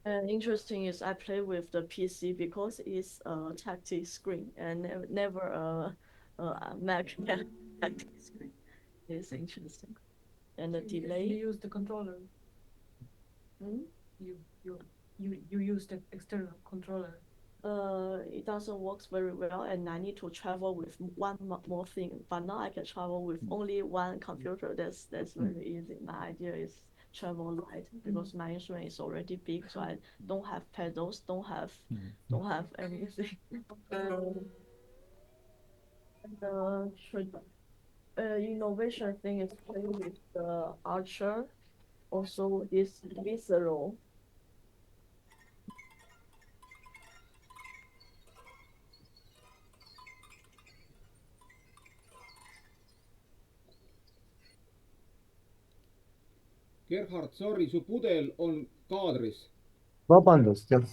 And interesting is I play with the PC because it's a tactile screen and never a Mac tactile screen. It's interesting. And the delay. You use the controller. You use the external controller. It doesn't work very well, and I need to travel with one more thing. But now I can travel with only one computer. That's very easy. My idea is travel light because my instrument is already big, so I don't have pedals, don't have anything. Innovation thing is playing with the archer. Also, this visceral. Gerhard, sorry, su pudel on kaadris. Vabandust, jah.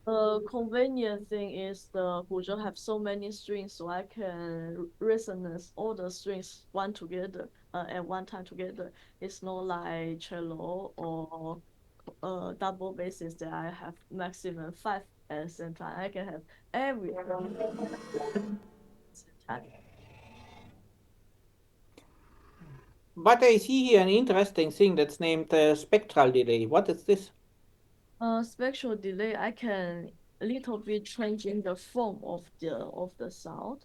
The convenient thing is the Guzhou have so many strings, so I can resonance all the strings one together at one time together. It's not like cello or double basses that I have maximum 5 at the same time. I can have every at the same time. But I see here an interesting thing that's named spectral delay. What is this? Spectral delay, I can a little bit changing the form of the sound.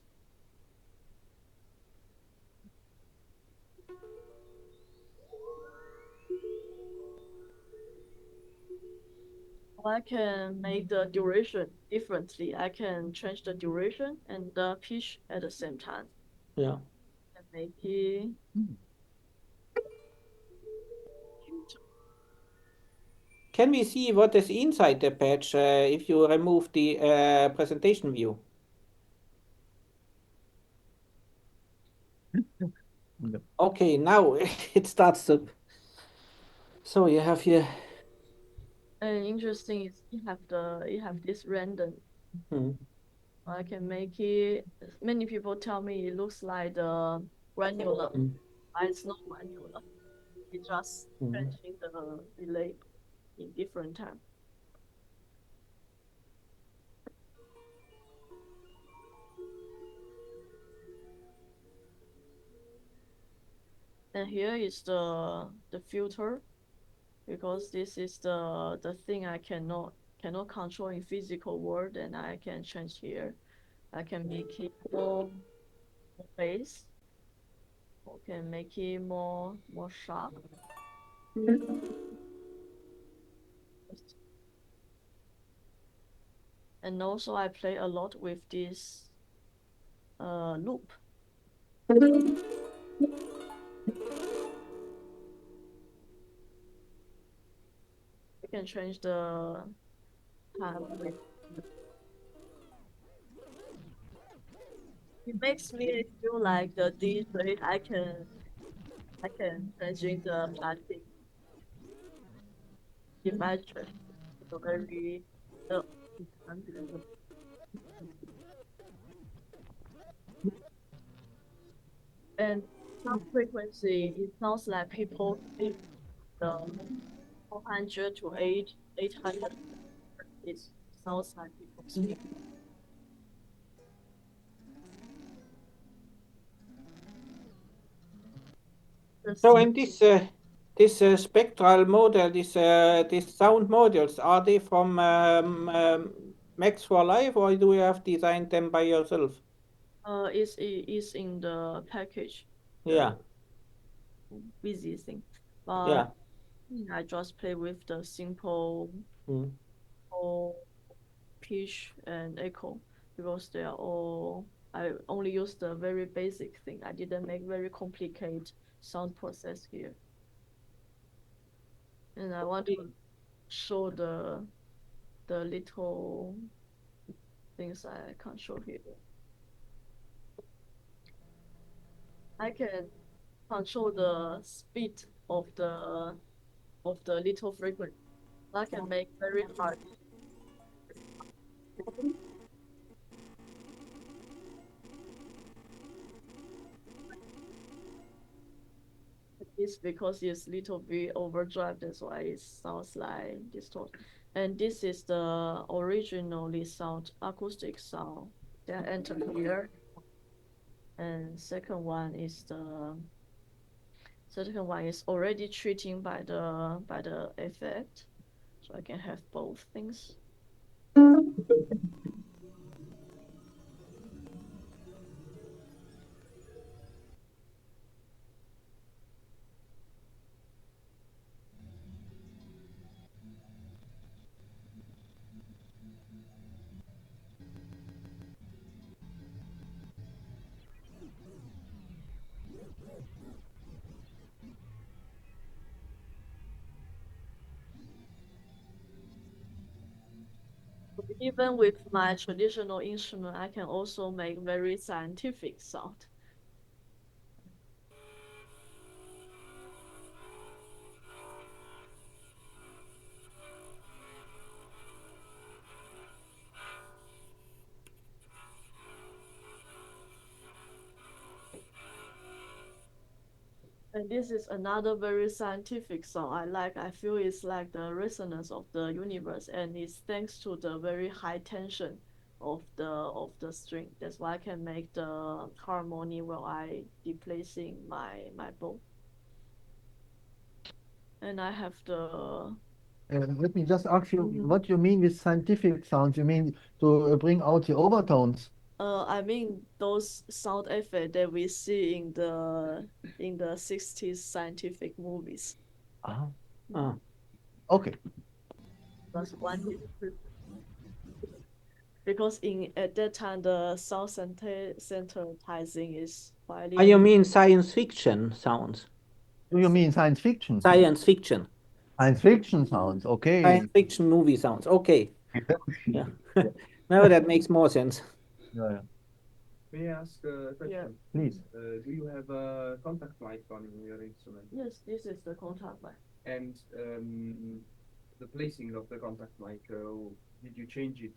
I can make the duration differently. I can change the duration and the pitch at the same time. Yeah. And make it Can we see what is inside the patch if you remove the presentation view? No. Okay, now it starts to. So you have here. and interesting is you have this random. I can make it. Many people tell me it looks like the granular, but it's not granular. It's just changing the delay in different time. And here is the filter, because this is the thing I cannot control in physical world, and I can change here. I can make it more bass. I can make it more sharp. And also I play a lot with this loop. You can change the time. It makes me feel like the DJ. I can change the plastic. Imagine the very uh, and some frequency. It sounds like people speak the 400 to 800. It sounds like people speak. So in this spectral model, these sound modules, are they from Max for Live, or do you have designed them by yourself? Is in the package. Yeah. Busy thing, but Yeah. I just play with the simple pitch and echo, because they are all. I only use the very basic thing. I didn't make very complicated sound process here. And I want to show the little things I can't show here. I can control the speed of the little frequency. I can make very hard. It's because it's little bit overdrive, that's why it sounds like distorted. And this is the originally sound acoustic sound that enter here. And second one is already treating by the effect, so I can have both things. even with my traditional instrument, I can also make very scientific sound. And this is another very scientific song I like. I feel it's like the resonance of the universe, and it's thanks to the very high tension of the string. That's why I can make the harmony while I deplacing my bow. And I have the Let me just ask you, what you mean with scientific sounds? You mean to bring out the overtones? I mean those sound effects that we see in the 60s scientific movies. Okay. That's one because at that time the sound synthesizing is widely. Ah, you mean science fiction sounds? Do you mean science fiction? Science fiction. Science fiction sounds, okay. Science fiction movie sounds. Okay. Yeah. Now that makes more sense. Yeah. May I ask a question? Yeah. Please. Do you have a contact mic on your instrument? Yes, this is the contact mic. And the placing of the contact mic, did you change it?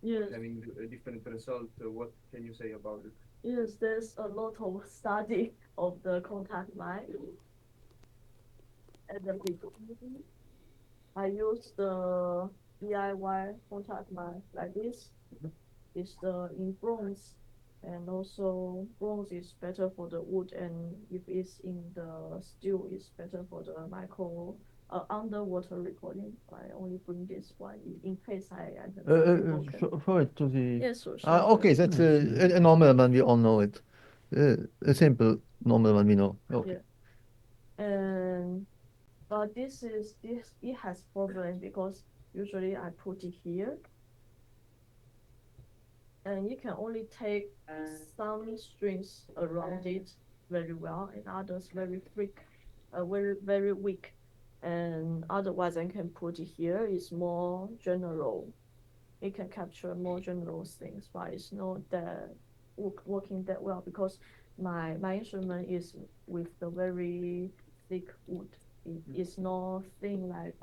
Yes. Having a different result, what can you say about it? Yes, there's a lot of study of the contact mic. At the beginning, I use the DIY contact mic like this. It's in bronze, and also bronze is better for the wood, and if it's in the steel, it's better for the underwater recording. I only bring this one in case I Show it to the. Yes, sure. Okay, that's a normal one. We all know it. A simple normal one we know. Okay. Yeah. And but it has problem because usually I put it here, and you can only take some strings around it very well, and others very very weak. And otherwise, I can put it here. It's more general. It can capture more general things, but it's not that working that well because my instrument is with the very thick wood. It's not thin like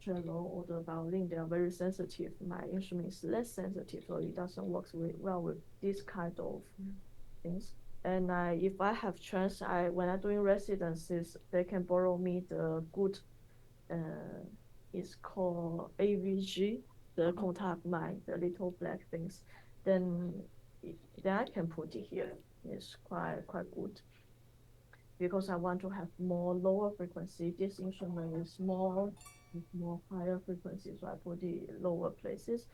cello or the violin. They are very sensitive. My instrument is less sensitive, so it doesn't work well with this kind of things. And if I have chance, when I'm doing residencies, they can borrow me the good. It's called AVG, the contact mic, the little black things. Then I can put it here. It's quite good because I want to have more lower frequency. This instrument is more higher frequency, so I put it lower places.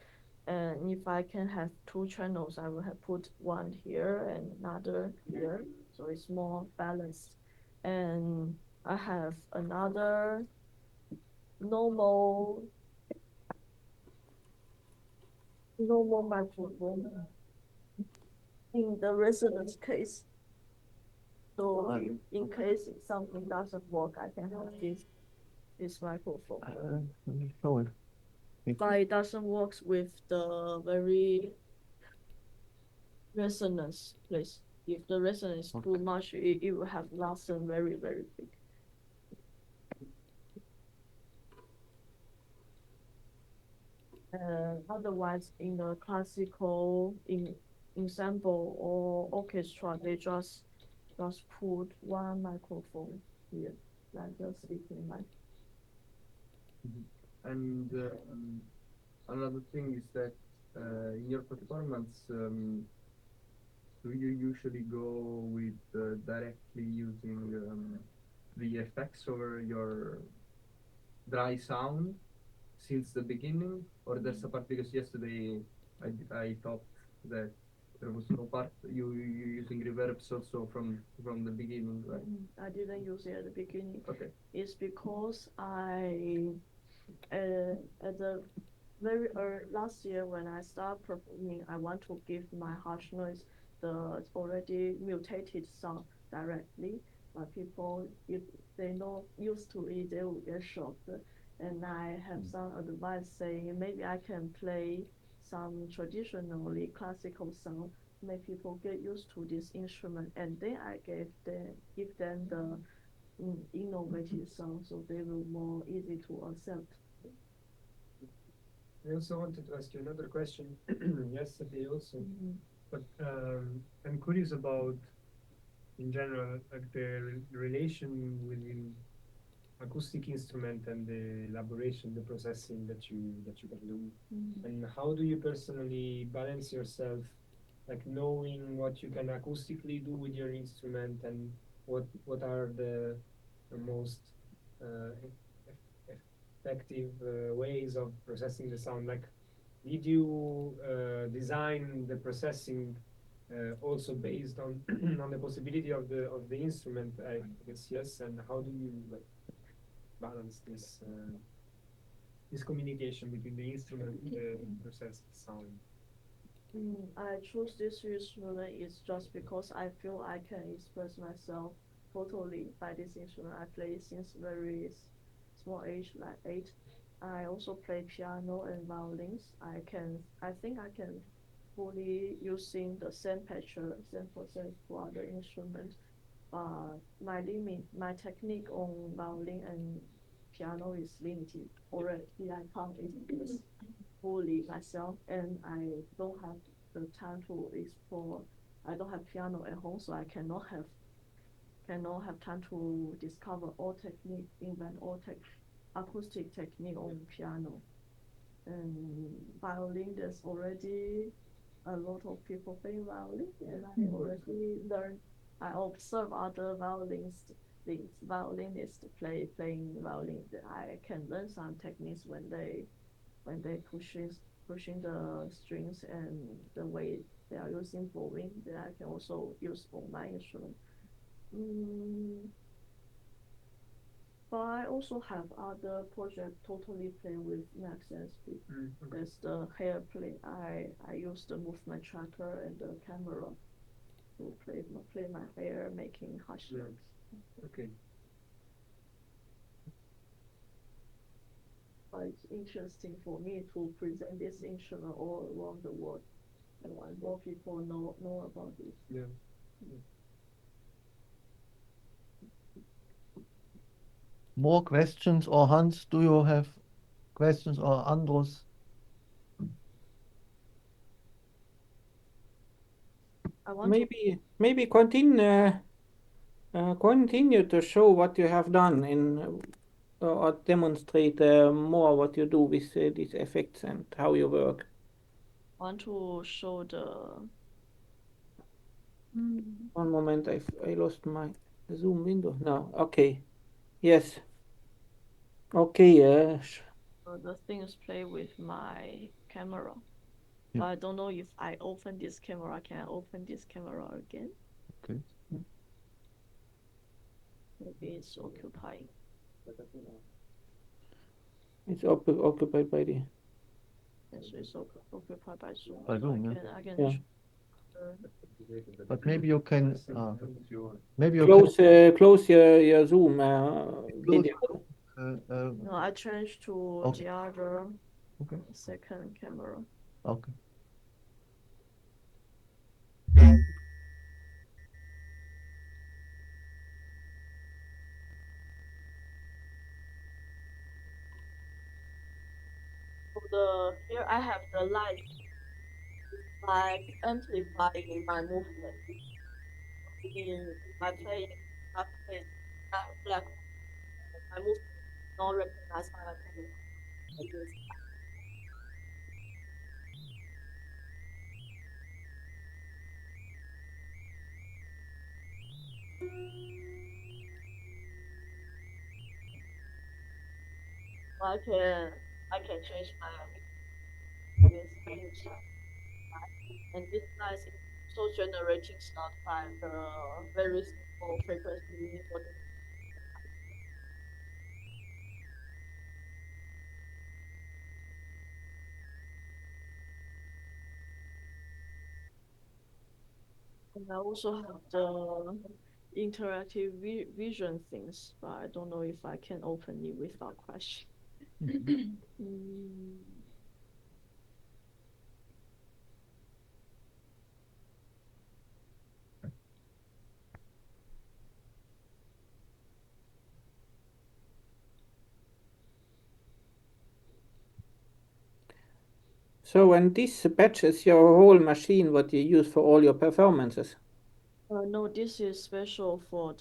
And if I can have two channels, I will have put one here and another here, so it's more balanced. And I have another normal microphone in the resonance case. So in case something doesn't work, I can have this microphone. Show it. But it doesn't work with the very resonance place. If the resonance is too much, it will have loss and very big. Otherwise, in the classical ensemble or orchestra, they just put one microphone here, like the speaking mic. And another thing is that in your performance, do you usually go with directly using the effects over your dry sound since the beginning, or there's a part? Because yesterday I thought that there was no part you using reverbs also from the beginning, right? I didn't use it at the beginning. Okay. It's because at the very early last year when I started performing, I want to give my harsh noise the already mutated sound directly. But people, if they not used to it, they will get shocked. and I have some advice saying maybe I can play some traditionally classical song, make people get used to this instrument, and then I give them the innovative song, so they will more easy to accept. I also wanted to ask you another question yesterday also, but I'm curious about, in general, like the relation within acoustic instrument and the elaboration, the processing that you can do, and how do you personally balance yourself, like knowing what you can acoustically do with your instrument and what are the most effective ways of processing the sound? Like, did you design the processing also based on on the possibility of the instrument? I guess yes. And how do you like balance this communication between the instrument and the processed sound? I choose this instrument is just because I feel I can express myself totally by this instrument. I play since very small age, like 8. I also play piano and violins. I think I can fully using the same pattern, same process for other instruments. But my technique on violin and piano is limited. Already, I can't express fully myself, and I don't have the time to explore. I don't have piano at home, so I cannot have time to discover all technique, invent all acoustic technique on piano. And violin, there's already a lot of people playing violin, and I already learned. I observe other violinists playing violin. I can learn some techniques when they pushing the strings and the way they are using bowing that I can also use for my instrument. But I also have other projects totally play with Max and speed. There's the hair play. I use the movement tracker and the camera to play my hair, making harsh notes. Okay. But it's interesting for me to present this instrument all around the world, and want more people know about it. Yeah. More questions, or Hans, do you have questions, or Andros? Maybe continue to show what you have done or demonstrate more what you do with these effects and how you work. Want to show the. One moment, I lost my Zoom window now. Okay, yes. Okay, The things play with my camera. Yeah. But I don't know if I open this camera. Can I open this camera again? Okay. Maybe it's occupying. it's occupied by the. Yes, it's occupied by Zoom. By Zoom, yeah. I can Yeah. But maybe you can Close your Zoom video. No, I changed to Okay. the other Okay. second camera. Okay. Here I have the light, like amplifying my movement. I play black. My movement not recognized by my camera. Like this. I can change my this and this light is also generating sound by the very small frequency for the. And I also have the interactive vision things, but I don't know if I can open it without question. So, and this batch is your whole machine what you use for all your performances? No, this is special for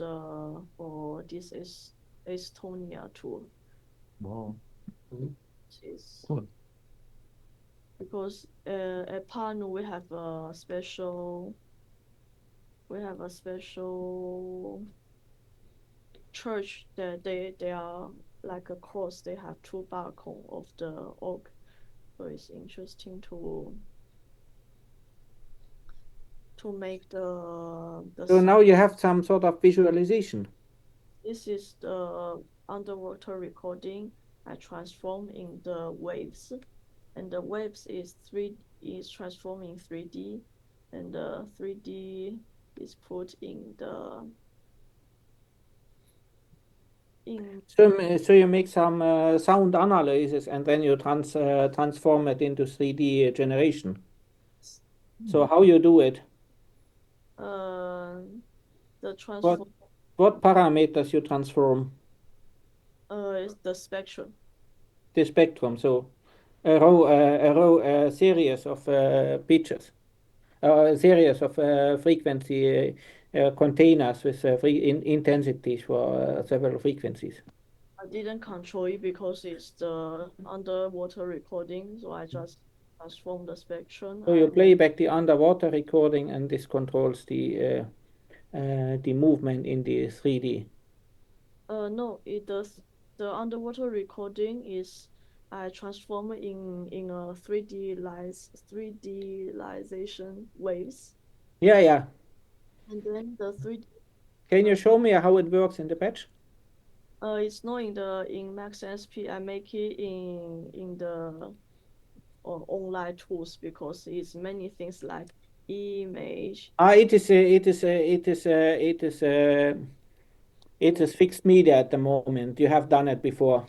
this is Estonia tour. Wow. Is Cool. because at Pärnu we have a special church that they are like a cross. They have two balcony of the oak, so it's interesting to make the. So now you have some sort of visualization. This is the underwater recording I transform in the waves, and the waves is transformed in 3D, and the 3D is put in the So you make some sound analysis and then you transform it into 3D generation. So how you do it? The transform. What parameters you transform? Is the spectrum. The spectrum. So a series of pitches, a series of frequency containers with intensities for several frequencies. I didn't control it because it's the underwater recording, so I just transform the spectrum. So you play back the underwater recording, and this controls the movement in the 3D. No, it does. The underwater recording is I transform in a 3D-ization waves. Yeah. And then the 3D. Can you show me how it works in the patch? It's not in Max SP. I make it in the online tools because it's many things like image. It is fixed media at the moment. You have done it before.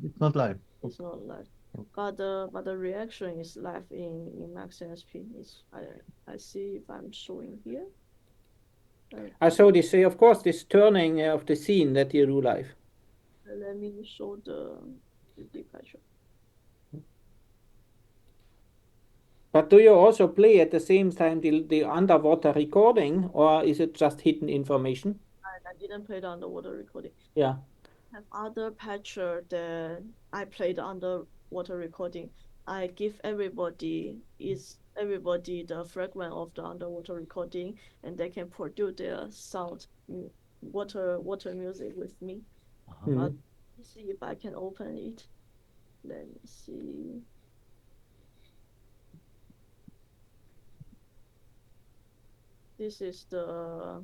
It's not live. It's not live, but the reaction is live in Max SP. I see if I'm showing here. I saw this. Of course, this turning of the scene that you do live. Let me show the picture. But do you also play at the same time the underwater recording, or is it just hidden information? I didn't play the underwater recording. Yeah. I have other patcher that I played underwater recording. I give everybody the fragment of the underwater recording, and they can produce their sound water music with me. But let me see if I can open it. Let me see. This is the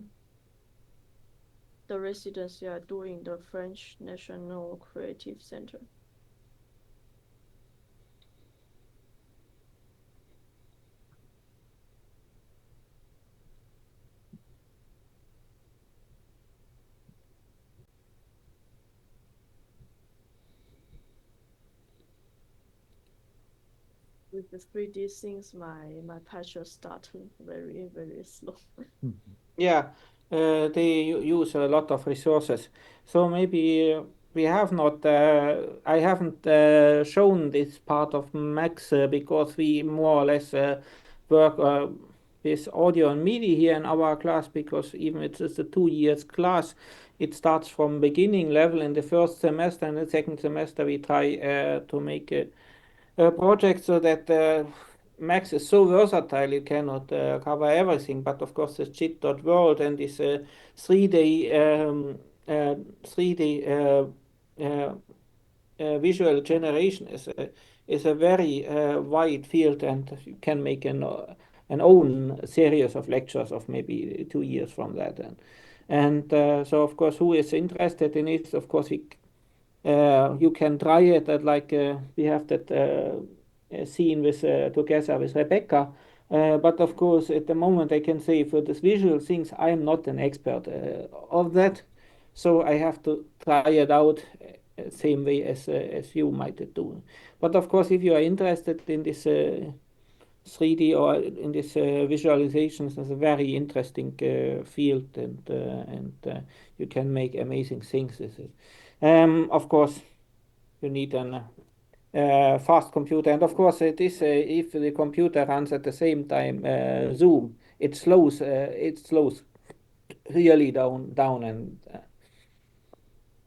residency I do in the French National Creative Center. With the 3D things, my patch start very, very slow. Yeah, they use a lot of resources. So maybe we have not. I haven't shown this part of Max because we more or less work with audio and media here in our class. Because even it's a 2 years class, it starts from beginning level in the first semester, and the second semester we try to make a project so that Max is so versatile it cannot cover everything. But of course, the chit.world and this 3D 3D visual generation is a very wide field, and you can make an own series of lectures of maybe 2 years from that. And so of course, who is interested in it? Of course, you can try it at like we have that scene with together with Rebecca. But of course, at the moment, I can say for these visual things, I am not an expert of that. So I have to try it out same way as you might do. But of course, if you are interested in this 3D or in this visualizations, it's a very interesting field, and you can make amazing things with it. Of course, you need an fast computer, and of course, it is if the computer runs at the same time Zoom, it slows really down,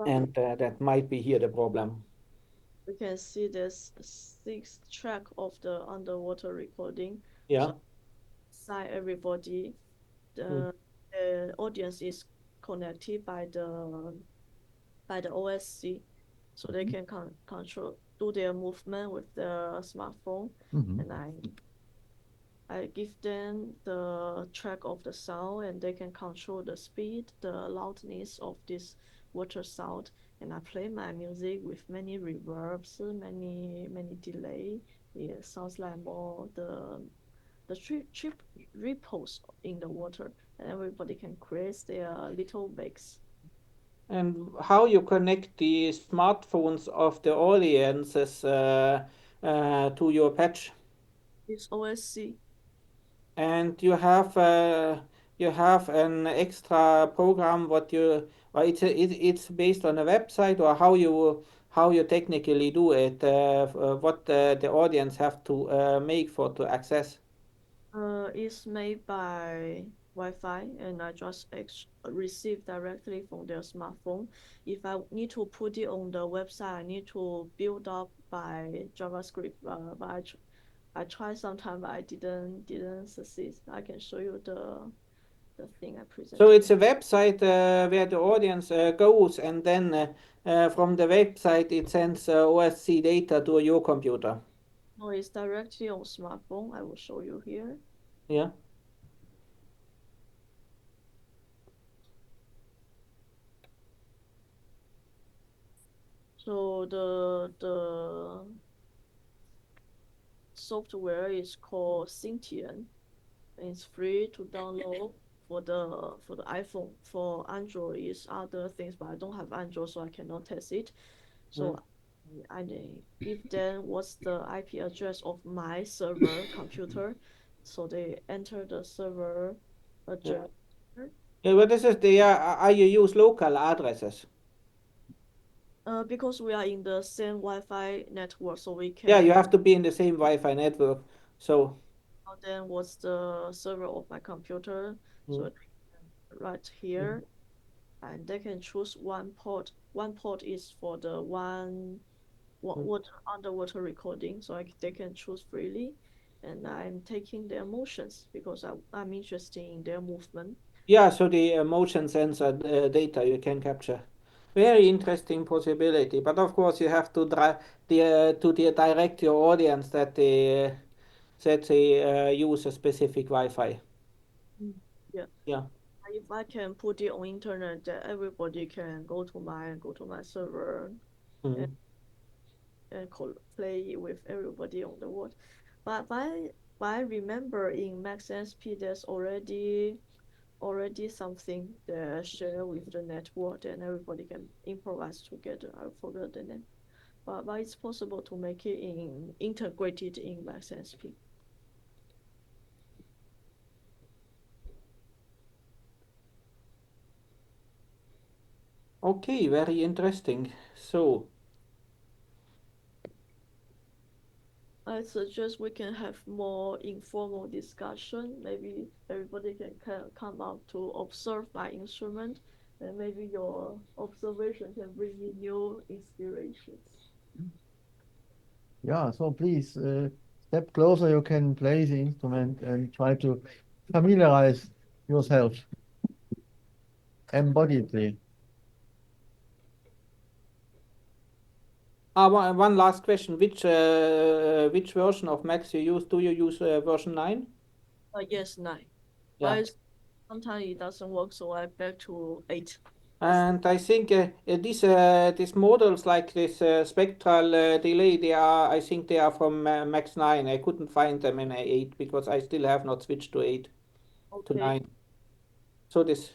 and that might be here the problem. You can see this 6th track of the underwater recording. Yeah. So inside everybody, the audience is connected by the OSC, so they can do their movement with the smartphone, and I give them the track of the sound, and they can control the speed, the loudness of this water sound, and I play my music with many reverbs, many delay. It sounds like more the trip ripples in the water, and everybody can create their little waves. And how you connect the smartphones of the audiences to your patch? It's OSC. And you have an extra program what you, or it's based on a website, or how you technically do it, what the audience have to make for to access. It's made by Wi-Fi, and I just receive directly from their smartphone. If I need to put it on the website, I need to build up by JavaScript. But I tried sometime, but I didn't succeed. I can show you the thing I presented. So it's a website where the audience goes, and then from the website it sends OSC data to your computer. No, it's directly on smartphone. I will show you here. Yeah. So the software is called Sentian. It's free to download for the iPhone. For Android is other things, but I don't have Android, so I cannot test it. So I give them what's the IP address of my server computer, so they enter the server address. Yeah, but this is the are you use local addresses? Because we are in the same Wi-Fi network, so we can. Yeah, you have to be in the same Wi-Fi network. So Then what's the server of my computer? So right here, and they can choose one port. One port is for the underwater recording, so they can choose freely. And I'm taking their motions because I'm interested in their movement. yeah, so the motion sensor data you can capture. Very interesting possibility, but of course you have to direct your audience that they use a specific Wi-Fi. Yeah. Yeah. If I can put it on internet, that everybody can go to my server and play with everybody on the world. But I remember in MaxSP there's already something that share with the network and everybody can improvise together. I forgot the name. But it's possible to make it integrated in MaxSP. Okay, very interesting. So I suggest we can have more informal discussion. Maybe everybody can come out to observe my instrument, and maybe your observation can bring me new inspirations. Yeah, so please step closer. You can play the instrument and try to familiarize yourself embodiedly. one last question. Which version of Max you use? Do you use version 9? Yes, 9. Yeah. But sometimes it doesn't work, so I back to 8. And I think these models like this spectral delay, I think they are from Max 9. I couldn't find them in 8 because I still have not switched to 8 to 9. So these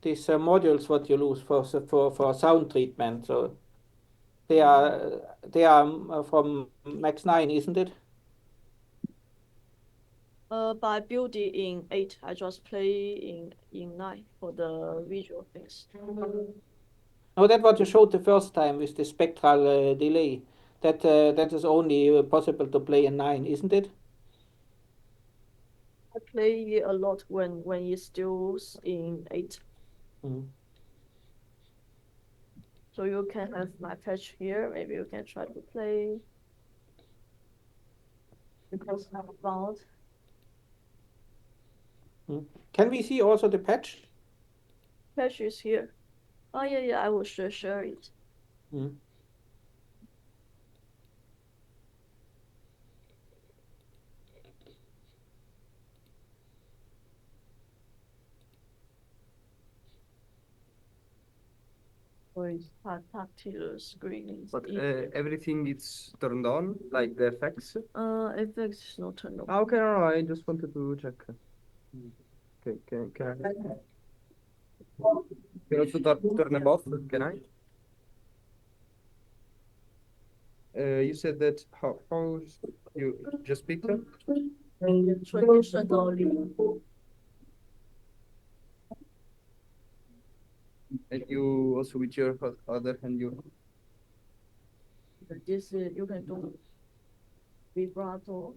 modules what you use for sound treatment. So They are from Max 9, isn't it? By building in 8, I just play in 9 for the visual things. No, that's what you showed the first time with the spectral delay. That is only possible to play in 9, isn't it? I play a lot when it's still in 8. Mm. So you can have my patch here. Maybe you can try to play. Because I found. Mm. Can we see also the patch? Patch is here. Oh yeah, I will share it. Mm. Or it's tactile screen. But everything is turned on, like the effects. Effects is not turned on. Okay, no, I just wanted to check. Okay, can I? Can also turn them off? Can I? You said that how you just speak them? Traditionally, And you also with your other hand you. this you can do vibrato,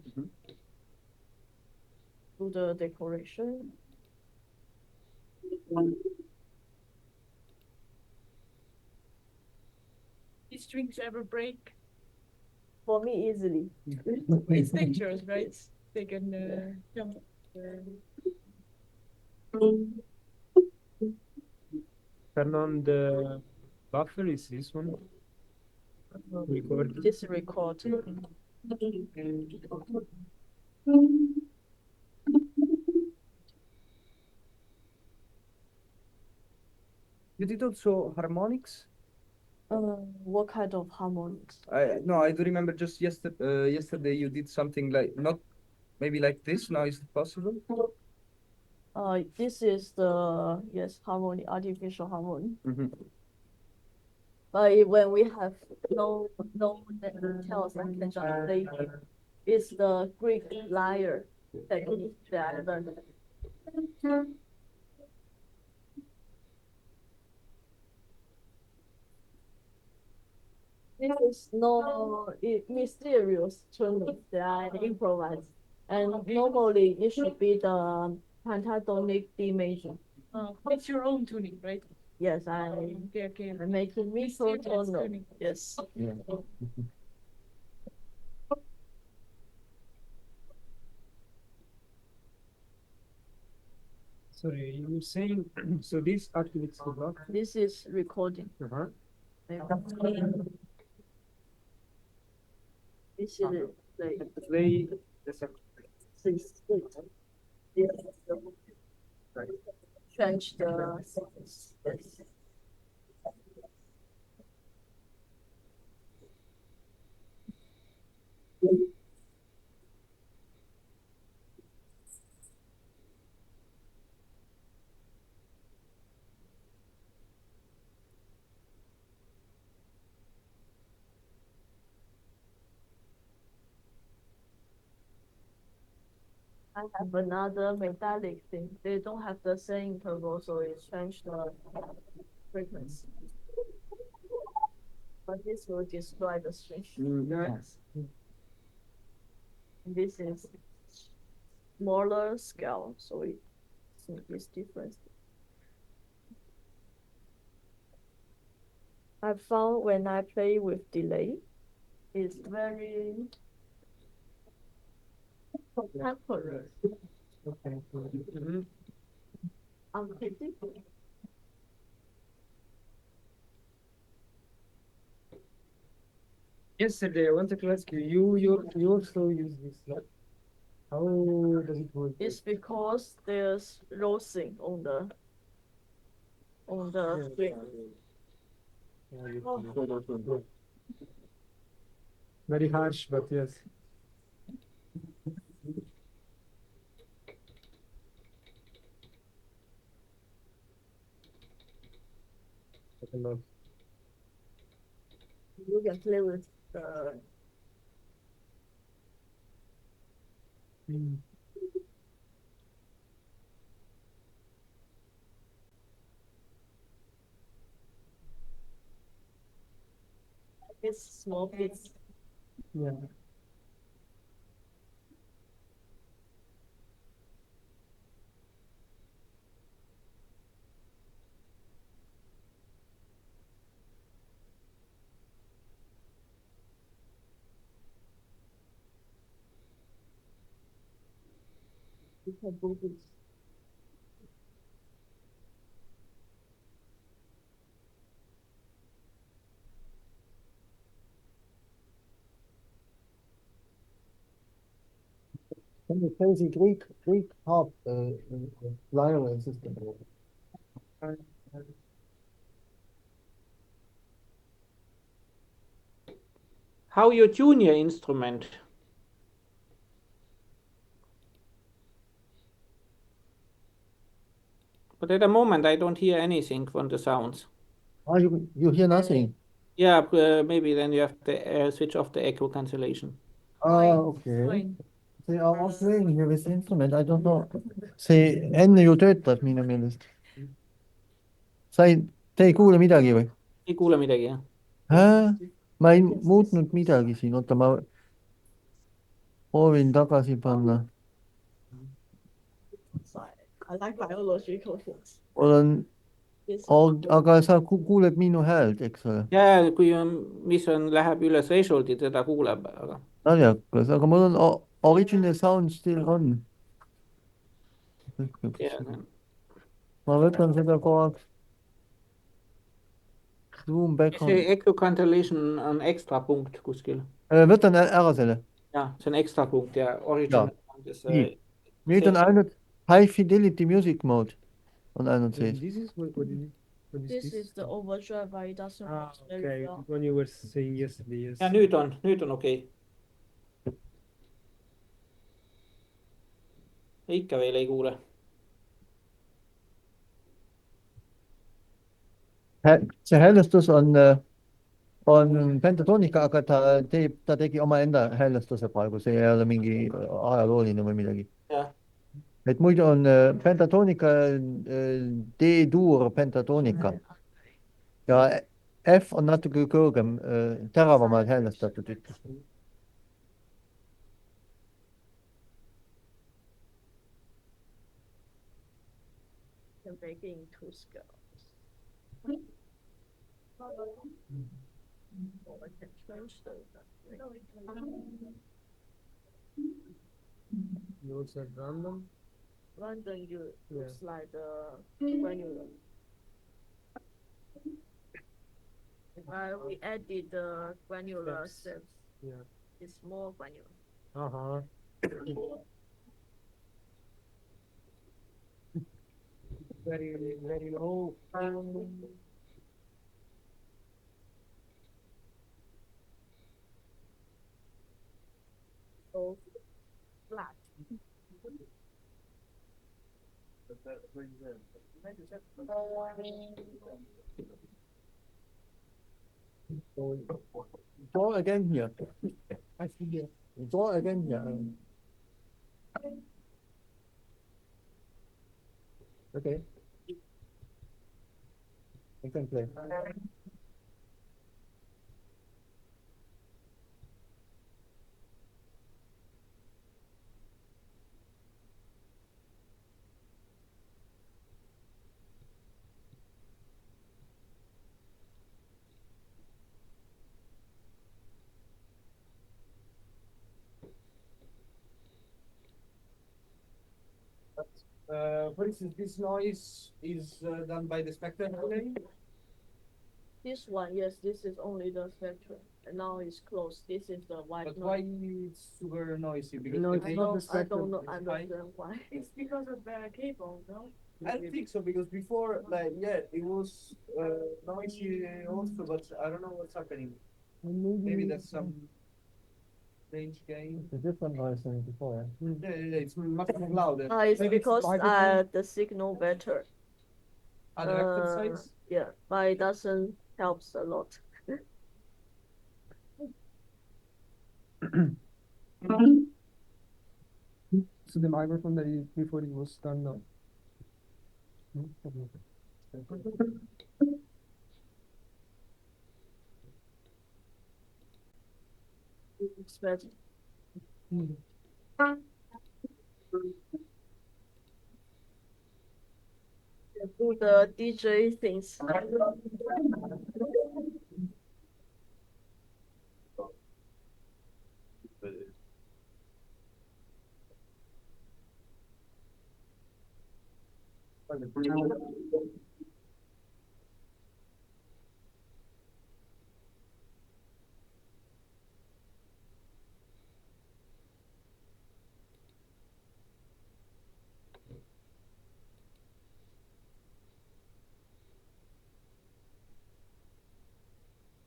do the decoration. These strings ever break? For me, easily. It's dangerous, right? They can jump. Turn on the buffer. Is this one? Record. This record. You did also harmonics? What kind of harmonics? No, I do remember just yesterday you did something like not maybe like this. Now is it possible? This is the harmony, artificial harmony. Mm-hmm. But when we have no details, I can just play. It's the Greek lyre technique that I learned. This is no mysterious tuning that I improvise, and normally it should be the pentatonic D major. It's your own tuning, right? Yes, Okay. I'm making me so tonal. Yes. Yeah. Sorry, you were saying so this activates the block. This is recording. This is Play the second. change the settings. Yes. I have another metallic thing. They don't have the same interval, so it change the frequency. But this will destroy the string. Yes. This is smaller scale, so it's different. I found when I play with delay, it's very temporary. Unpredictable. Yesterday, I wanted to ask you. You also use this, like, how does it work? It's because there's roasting on the string. Very harsh, but yes. You can play with the it's small bits. Yeah. You can do this. Can you play the Greek harp violin system? How you tune your instrument? But at the moment, I don't hear anything from the sounds. Oh, you hear nothing? Yeah, maybe then you have to switch off the echo cancellation. Oh, okay. See, I was playing here with the instrument, I don't know. See, enne ju töötab minu meelest. Te ei kuule midagi või? Ei kuule midagi, jah. Ma ei muutnud midagi siin, oota, ma proovin tagasi panna. I like biological things. Olen, aga sa kuuled minu häält, eks ole? Ja, kui mis läheb üle thresholdi, teda kuuleb, aga. Naljakas, aga mul on original sound still on. Ma võtan seda kogu aeg. Zoom back on. See echo cancellation on ekstra punkt kuskil. Võtan ära selle. Ja, see on ekstra punkt ja original. Nüüd on ainult high fidelity music mode. On ainult sees. This is what This is the overdrive, but it doesn't work very okay, well. when you were saying yesterday, yes. Ja nüüd on okei. Ikka veel ei kuule. See häälestus on pentatoonika, aga ta tegi omaenda häälestuse praegu, see ei ole mingi ajalooline või midagi. Ja. Et muidu on pentatoonika, D-duur pentatoonika. Ja F on natuke kõrgem, teravamalt häälestatud ütlus. Can break it into scales. Or I can transfer that. You also have random? Random looks like the granular. We added the granular steps. Yeah. It's more granular. Uh-huh. Very low. So flat. Draw again here. I see here. Draw again here. Okay. You can play. For instance, this noise is done by the spectrum only? This one, yes, this is only the spectrum. And now it's closed. This is the white But noise. why it's super noisy? Because No, the it's bass not, is I don't know, high? understand why. It's because of the cable, no? I don't think so, because before, like, yeah, it was noisy also, but I don't know what's happening. Maybe that's some range gain. It's a different noise than before. Yeah, it's much more louder. It's Maybe because microphone. the signal better. The record size? Yeah, but it doesn't help a lot. So the microphone that you before it was turned on. It's better. Do the DJ things.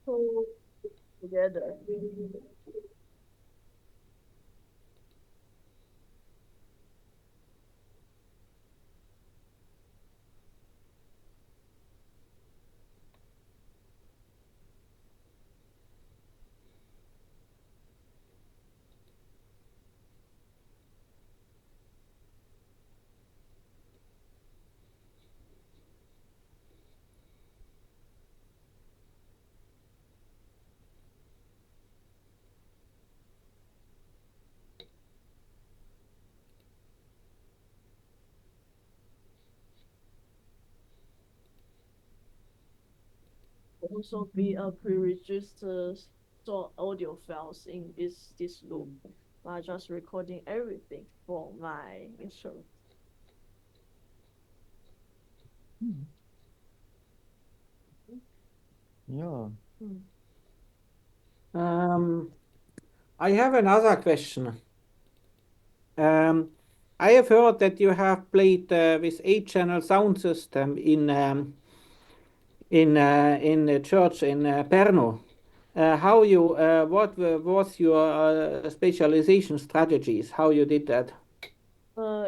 So together. Also be a pre-registered so audio files in this loop. I just recording everything for my instrument. Yeah. I have another question. I have heard that you have played with 8-channel sound system in a church in Pärnu. What was your specialization strategies? How you did that?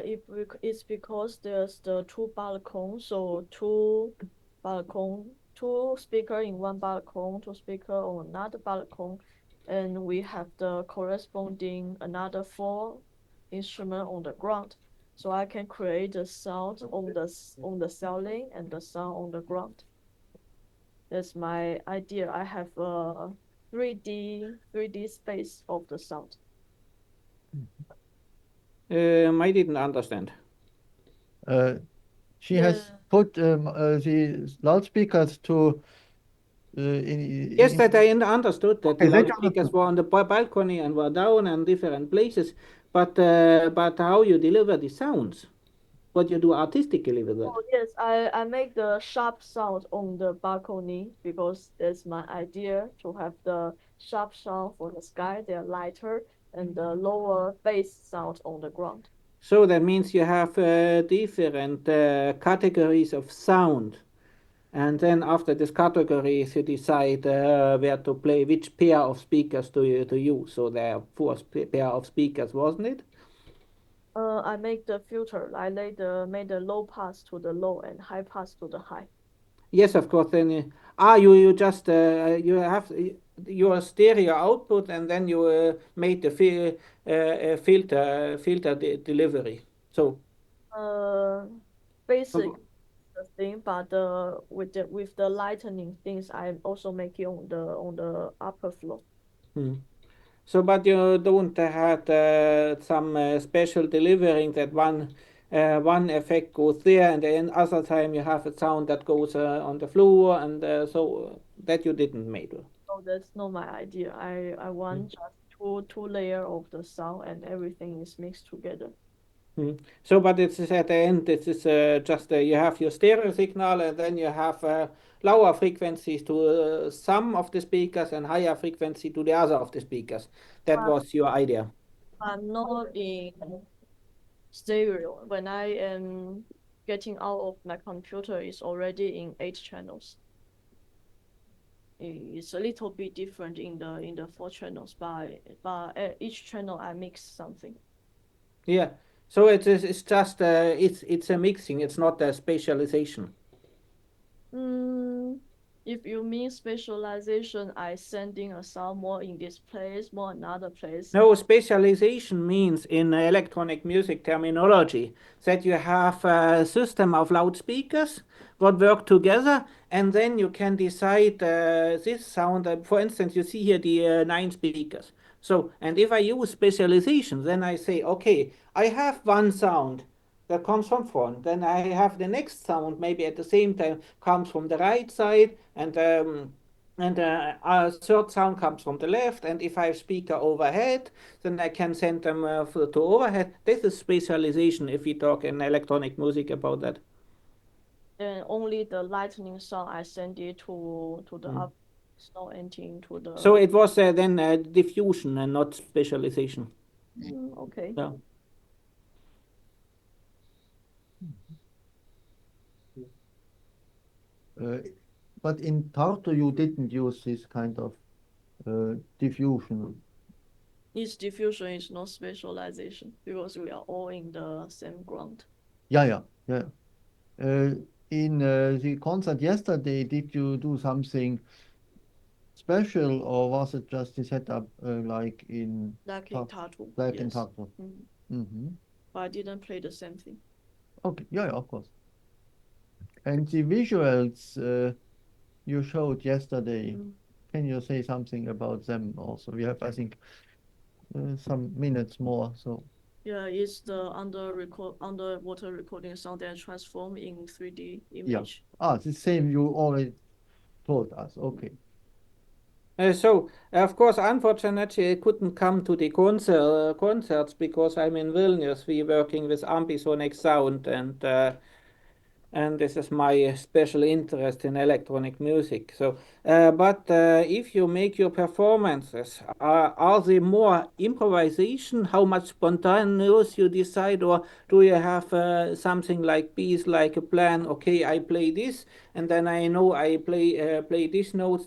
It's because there's the two balcons, so two speaker in one balcon, two speaker on another balcon, and we have the corresponding another 4 instrument on the ground. So I can create the sound on the ceiling and the sound on the ground. That's my idea. I have a 3D space of the sound. I didn't understand. She has put the loudspeakers to Yes, that I understood that the Okay, that you loudspeakers understood. were on the balcony and were down and different places, but how you deliver the sounds? What you do artistically with that? Oh yes, I make the sharp sound on the balcony because that's my idea to have the sharp sound for the sky, they're lighter, and the lower bass sound on the ground. So that means you have different categories of sound. And then after these categories, you decide where to play, which pair of speakers to use. So there are 4 pair of speakers, wasn't it? I make the filter. I made the low pass to the low and high pass to the high. Yes, of course. Then you just you have your stereo output, and then you made the filter delivery. So Basic the thing, but with the lightning things, I also make it on the upper floor. hmm. So, but you don't had some special delivering that one effect goes there, and then other time you have a sound that goes on the floor, and so that you didn't make. So that's not my idea. I want just two layer of the sound and everything is mixed together. So, but it's at the end, it is just you have your stereo signal, and then you have lower frequencies to some of the speakers and higher frequency to the other of the speakers. That was your idea. I'm not in stereo. When I am getting out of my computer, it's already in 8 channels. It's a little bit different in the 4 channels, but each channel I mix something. Yeah. So it's just it's a mixing. It's not a specialization. If you mean specialization, I sending a sound more in this place, more another place. No, specialization means in electronic music terminology that you have a system of loudspeakers that work together, and then you can decide this sound. For instance, you see here the 9 speakers. So, and if I use specialization, then I say, okay, I have one sound that comes from front. Then I have the next sound, maybe at the same time, comes from the right side, and a third sound comes from the left. And if I have speaker overhead, then I can send them to overhead. This is specialization if we talk in electronic music about that. And only the lightning sound I send it to the up sound ending to the. So it was then diffusion and not specialization. Okay. Yeah. But in Tartu, you didn't use this kind of diffusion. Its diffusion is not specialization because we are all in the same ground. Yeah. In the concert yesterday, did you do something special, or was it just the setup like in Tartu? Like in yes. Tartu. But I didn't play the same thing. Okay, yeah, of course. And the visuals you showed yesterday, can you say something about them also? We have, I think, some minutes more. So yeah, it's the underwater recording sound that transform in 3D image. Yeah. The same you already told us. Okay. So, of course, unfortunately, I couldn't come to the concerts because I'm in Vilnius. We're working with ambisonic sound, and this is my special interest in electronic music. So, but if you make your performances, are they more improvisation? How much spontaneous you decide, or do you have something like piece, like a plan? Okay, I play this, and then I know I play these notes,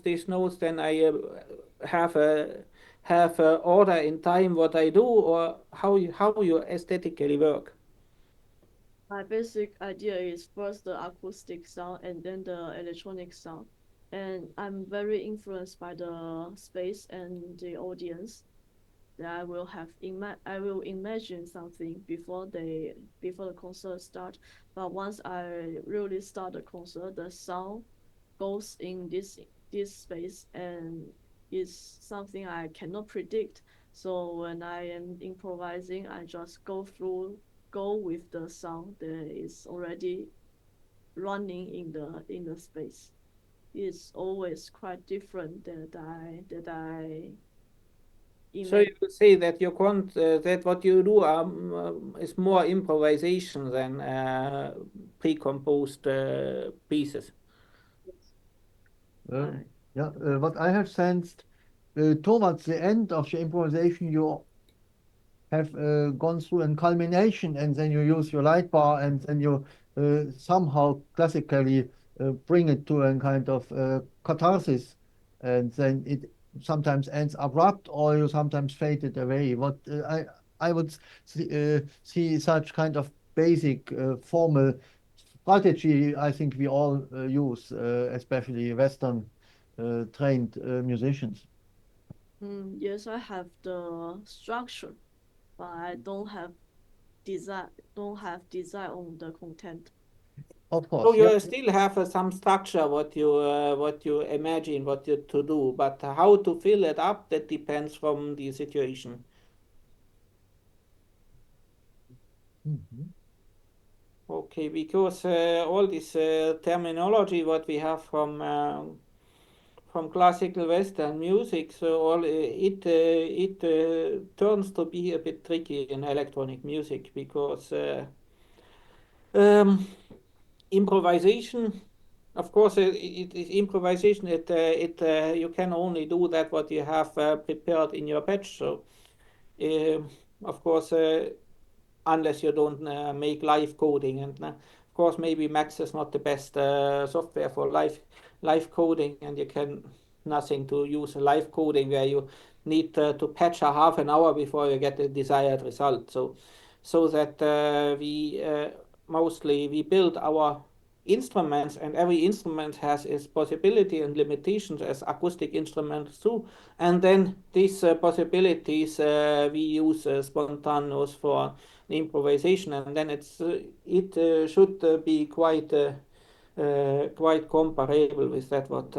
then I have a order in time what I do, or how you aesthetically work. My basic idea is first the acoustic sound and then the electronic sound. And I'm very influenced by the space and the audience. That I will imagine something before the concert start. But once I really start the concert, the sound goes in this space and is something I cannot predict. So when I am improvising, I just go with the sound that is already running in the space. It's always quite different that I So you would say that that what you do is more improvisation than pre-composed pieces. What I have sensed towards the end of the improvisation, you have gone through a culmination, and then you use your light bar, and then you somehow classically bring it to a kind of catharsis, and then it sometimes ends abrupt, or you sometimes fade it away. What I would see such kind of basic formal strategy. I think we all use, especially Western trained musicians. Yes, I have the structure, but I don't have design on the content. Of course. So you still have some structure what you imagine what you to do, but how to fill it up, that depends from the situation. Okay, because all this terminology what we have from classical Western music, so all it turns to be a bit tricky in electronic music because improvisation, of course, it is improvisation. You can only do that what you have prepared in your batch. So, of course, unless you don't make live coding, and of course, maybe Max is not the best software for live coding, and you can nothing to use a live coding where you need to patch a half an hour before you get the desired result. So that we mostly we build our instruments, and every instrument has its possibility and limitations as acoustic instruments too. And then these possibilities we use spontaneous for the improvisation, and then it should be quite comparable with that what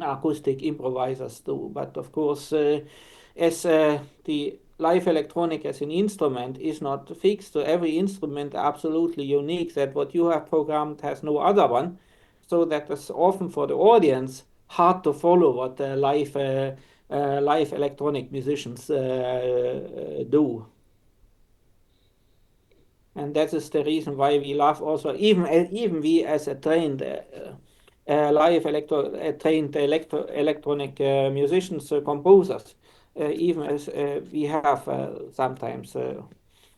acoustic improvisers do. But of course, as the Live-electroonika as an instrument is not fixed, so every instrument absolutely unique, that what you have programmed has no other one, so that is often for the audience hard to follow what live electronic musicians do. And that is the reason why we love also, even we as a trained electronic musicians, composers, even as we have sometimes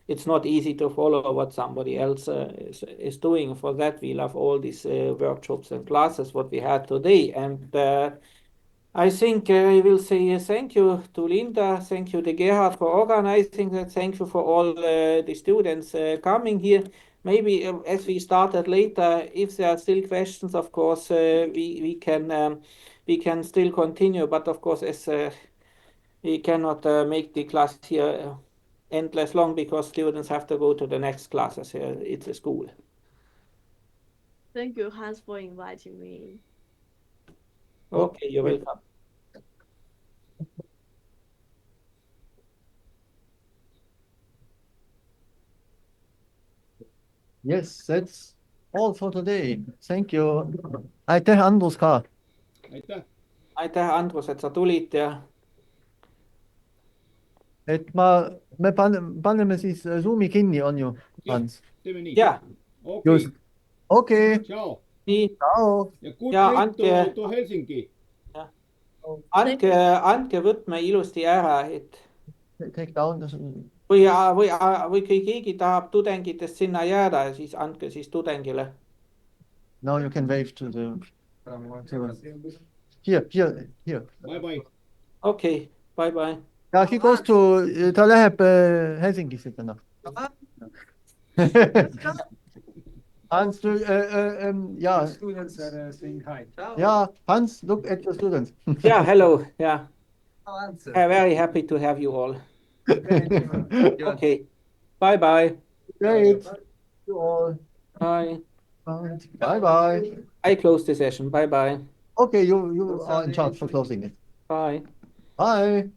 it's not easy to follow what somebody else is doing. For that, we love all these workshops and classes what we had today. And I think I will say thank you to Linda, thank you to Gerhard for organizing that, thank you for all the students coming here. Maybe as we started later, if there are still questions, of course, we can still continue. But of course, as we cannot make the class here endless long, because students have to go to the next classes here. It's a school. Thank you, Hans, for inviting me. Okay, you're welcome. Yes, that's all for today. Thank you. Aitäh, Andrus ka. aitäh. Aitäh, Andrus, et sa tulid ja Et me paneme siis Zoomi kinni, on ju, Hans? Teeme nii. ja, okei. Okei. Tšau. nii. Tšau. Ja good Ja, night to Helsinki. Andke võtme ilusti ära, et Take down. või kui keegi tahab tudengitest sinna jääda, siis andke siis tudengile. Now you can wave to the... Here. Bye-bye. Okei, bye-bye. Ja, he goes to... Ta läheb Helsingisse täna. Hans, yeah. Students are saying hi. Yeah, Hans, look at the students. Yeah, hello. Yeah, Oh, I'm very happy to have you all. Okay, bye-bye. Great. You all. Bye. Bye-bye. I close the session. Bye-bye. Okay, you are in charge for closing it. Bye. Bye.